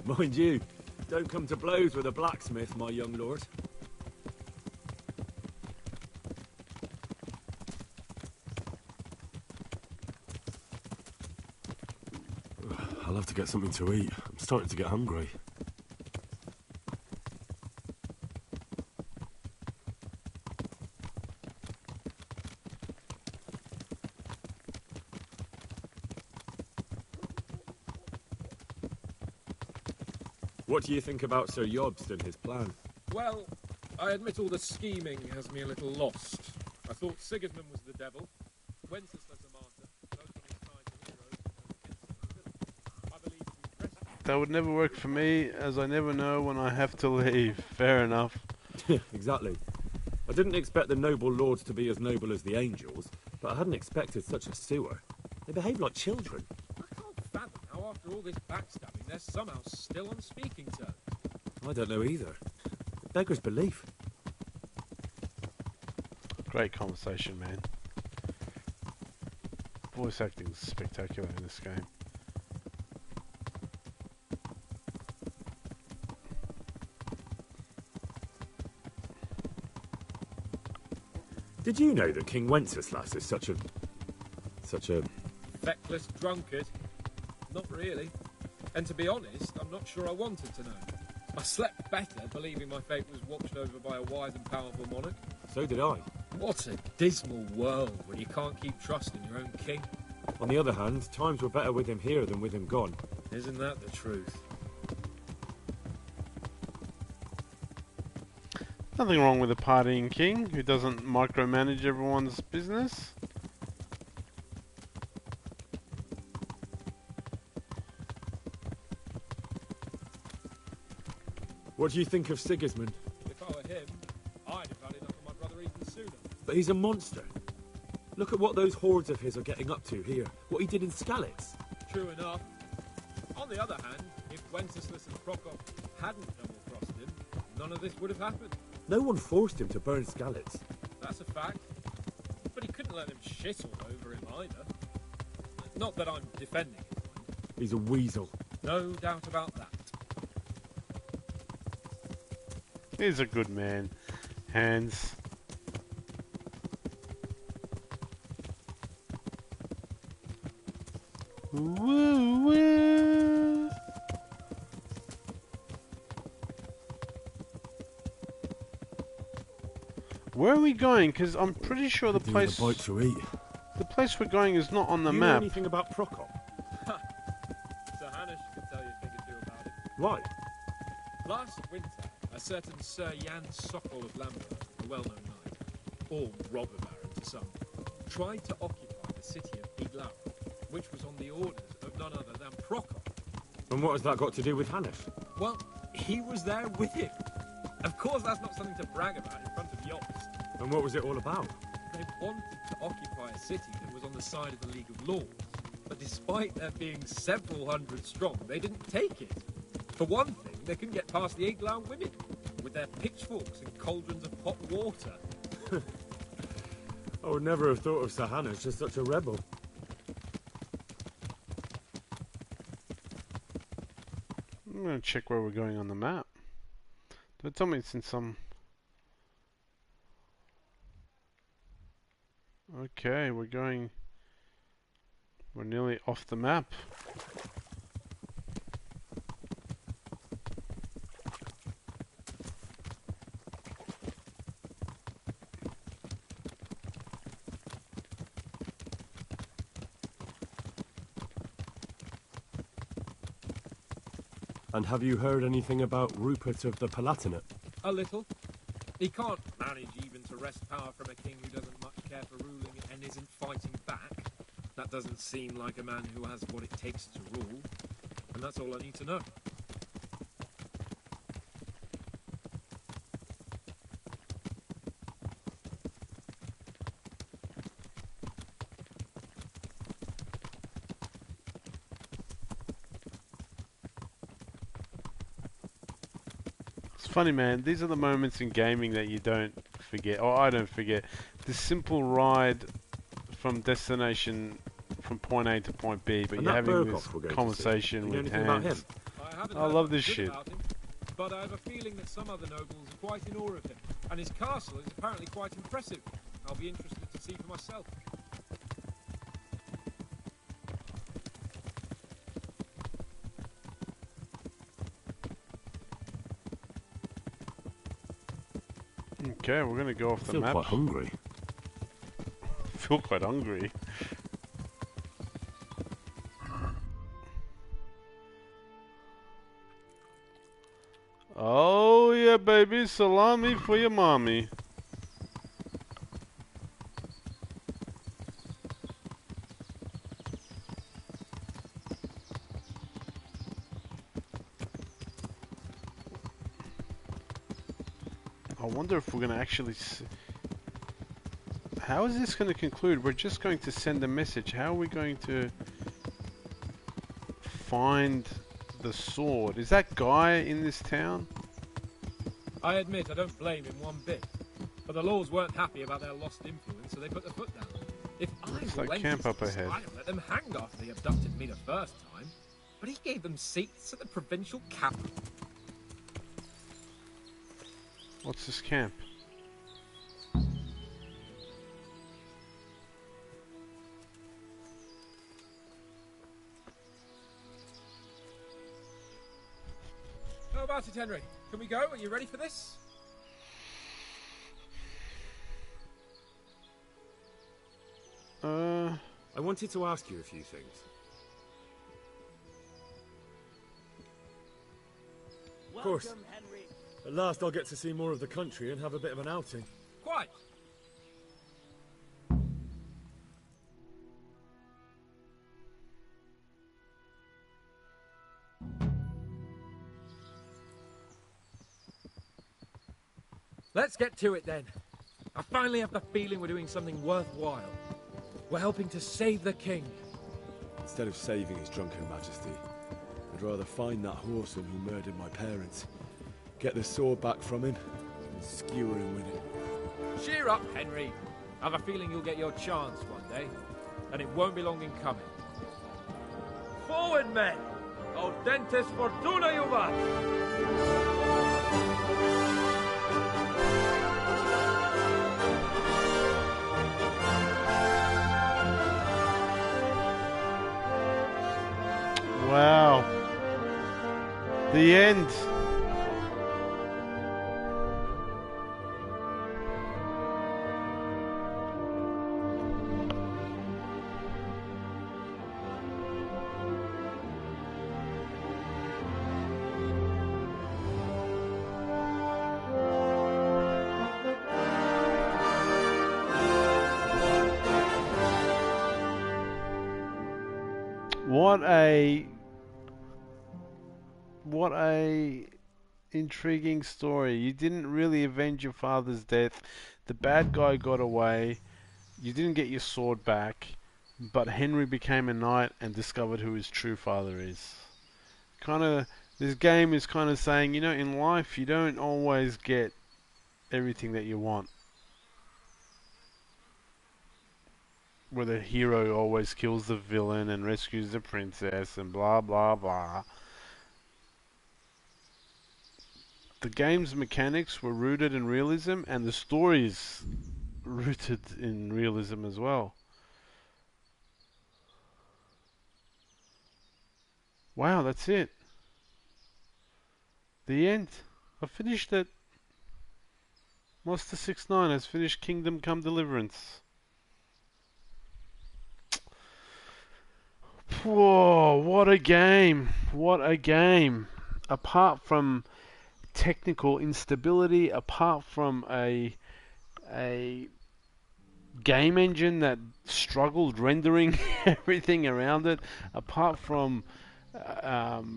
Mind you, don't come to blows with a blacksmith, my young lord. I'll have to get something to eat. I'm starting to get hungry. What do you think about Sir Jobst and his plan? Well, I admit all the scheming has me a little lost. I thought Sigismund was the devil, Wenceslas a martyr, those on his side the heroes, and against the villain. I believe we pressed... That would never work for me, as I never know when I have to leave. Fair enough. Exactly. I didn't expect the noble lords to be as noble as the angels, but I hadn't expected such a sewer. They behave like children. I can't fathom how after all this backstabbing they're somehow still on speaking terms. I don't know either. It beggars belief. Great conversation, man. Voice acting is spectacular in this game. Did you know that King Wenceslas is such a... Feckless drunkard? Not really. And to be honest, I'm not sure I wanted to know. I slept better believing my fate was watched over by a wise and powerful monarch. So did I. What a dismal world when you can't keep trusting your own king. On the other hand, times were better with him here than with him gone. Isn't that the truth? Nothing wrong with a partying king who doesn't micromanage everyone's business. What do you think of Sigismund? If I were him, I'd have had enough of my brother even sooner. But he's a monster. Look at what those hordes of his are getting up to here. What he did in Skalitz. True enough. On the other hand, if Wenceslas and Prokop hadn't double-crossed him, none of this would have happened. No one forced him to burn Skalitz. That's a fact. But he couldn't let them shit all over him either. Not that I'm defending him. He's a weasel. No doubt about that. He's a good man. Hans. Woo woo. Where are we going? Because I'm pretty sure the place. A bite to eat. The place we're going is not on the Do you map. know anything about Prokop? Sir Hanush can tell you a thing or two about it. Why? Last winter, a certain Sir Jan Sokol of Lambert, a well-known knight, or robber baron to some, tried to occupy the city of Iglau, which was on the orders of none other than Prokop. And what has that got to do with Hanush? Well, he was there with him. Of course, that's not something to brag about in front of Yops. And what was it all about? They wanted to occupy a city that was on the side of the League of Lords, but despite there being several hundred strong, they didn't take it. For one thing, they couldn't get past the Iglau women, with their pitchforks and cauldrons of hot water. I would never have thought of Sir Hanush as such a rebel. I'm going to check where we're going on the map. Don't tell me it's in some... Okay, we're going... We're nearly off the map. And have you heard anything about Rupert of the Palatinate? A little. He can't manage even to wrest power from a king who doesn't much care for ruling and isn't fighting back. That doesn't seem like a man who has what it takes to rule. And that's all I need to know. Funny, man, these are the moments in gaming that you don't forget, or I don't forget. The simple ride from destination from point A to point B, but And you're that having Burkhoff this conversation with Hans. I love this shit. But I have a feeling that some other nobles are quite in awe of him, and his castle is apparently quite impressive. I'll be interested to see for myself. Okay, we're gonna go off the map. I feel quite hungry. Feel quite hungry. Oh yeah, baby, salami for your mommy. I wonder if we're going to actually... How is this going to conclude? We're just going to send a message. How are we going to find the sword? Is that guy in this town? I admit I don't blame him one bit. But the Lords weren't happy about their lost influence, so they put their foot down. If Looks I like were camp up Wenceslas, ahead. I'd have let them hang after they abducted me the first time. But he gave them seats at the provincial capital. What's this camp? How about it, Henry? Can we go? Are you ready for this? I wanted to ask you a few things. Of course. At last I'll get to see more of the country and have a bit of an outing. Quite. Let's get to it then. I finally have the feeling we're doing something worthwhile. We're helping to save the king. Instead of saving his drunken majesty, I'd rather find that horseman who murdered my parents, get the sword back from him, and skewer him with it. Cheer up, Henry. I have a feeling you'll get your chance one day, and it won't be long in coming. Forward, men! Audentes fortuna juvat! Wow. The end. What a intriguing story. You didn't really avenge your father's death. The bad guy got away. You didn't get your sword back, but Henry became a knight and discovered who his true father is. This game is kind of saying, you know, in life you don't always get everything that you want. Where the hero always kills the villain and rescues the princess and blah blah blah. The game's mechanics were rooted in realism, and the story's rooted in realism as well. Wow, that's it. The end. I finished it. Master 69 has finished Kingdom Come Deliverance. Whoa, what a game. What a game. Apart from technical instability, apart from a game engine that struggled rendering everything around it, apart from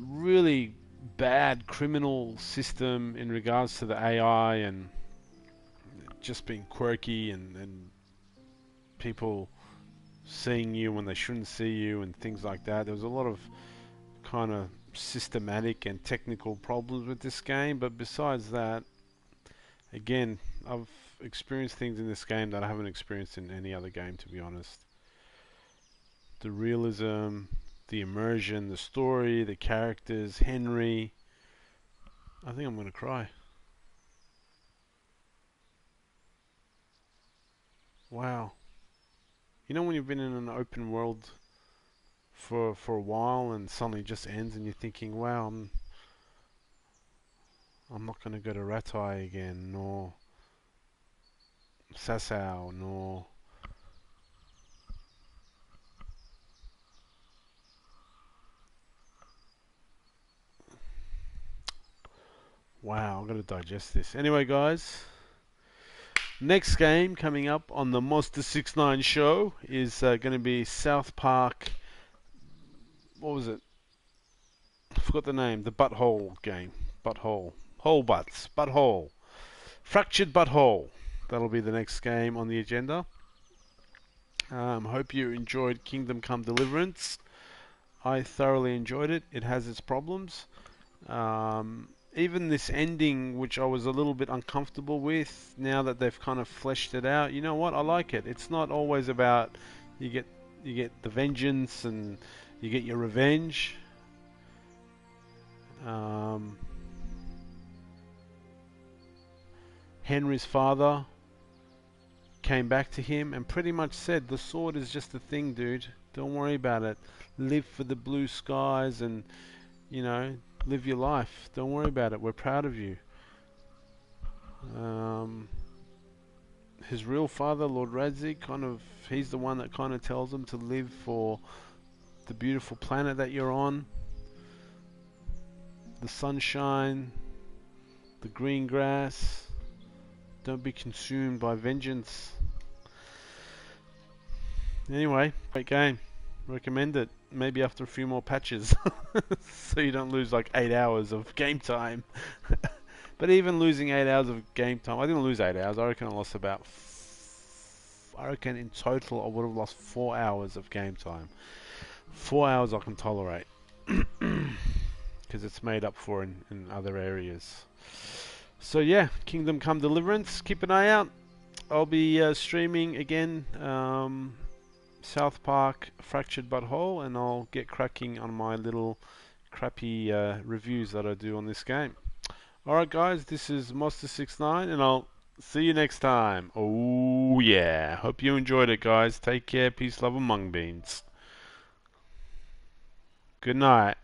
really bad criminal system in regards to the AI and just being quirky and people seeing you when they shouldn't see you and things like that. There was a lot of kind of systematic and technical problems with this game, but besides that, again, I've experienced things in this game that I haven't experienced in any other game, to be honest. The realism, the immersion, the story, the characters, Henry. I think I'm going to cry. Wow. You know when you've been in an open world for a while and suddenly it just ends and you're thinking, wow, I'm not going to go to Ratai again, nor Sasau, nor wow, I've got to digest this. Anyway, guys, next game coming up on the Monster 69 show is going to be South Park. What was it? I forgot the name. The Butthole game. Butthole. Hole Butts. Butthole. Fractured Butthole. That'll be the next game on the agenda. Hope you enjoyed Kingdom Come Deliverance. I thoroughly enjoyed it. It has its problems. Even this ending, which I was a little bit uncomfortable with, now that they've kind of fleshed it out, you know what? I like it. It's not always about you get the vengeance and you get your revenge. Henry's father came back to him and pretty much said, the sword is just a thing, dude. Don't worry about it. Live for the blue skies and, you know, live your life. Don't worry about it. We're proud of you. His real father, Lord Radzig, he's the one that kind of tells him to live for the beautiful planet that you're on. The sunshine, the green grass. Don't be consumed by vengeance. Anyway, great game. Recommend it. Maybe after a few more patches. So you don't lose like 8 hours of game time. But even losing 8 hours of game time, I didn't lose 8 hours. I reckon I lost about... I reckon in total I would have lost 4 hours of game time. 4 hours I can tolerate. because it's made up for in other areas. So yeah, Kingdom Come Deliverance. Keep an eye out. I'll be streaming again South Park Fractured Butthole, and I'll get cracking on my little crappy reviews that I do on this game. Alright guys, this is Monster69, and I'll see you next time. Oh yeah, hope you enjoyed it guys. Take care, peace, love and mung beans. Good night.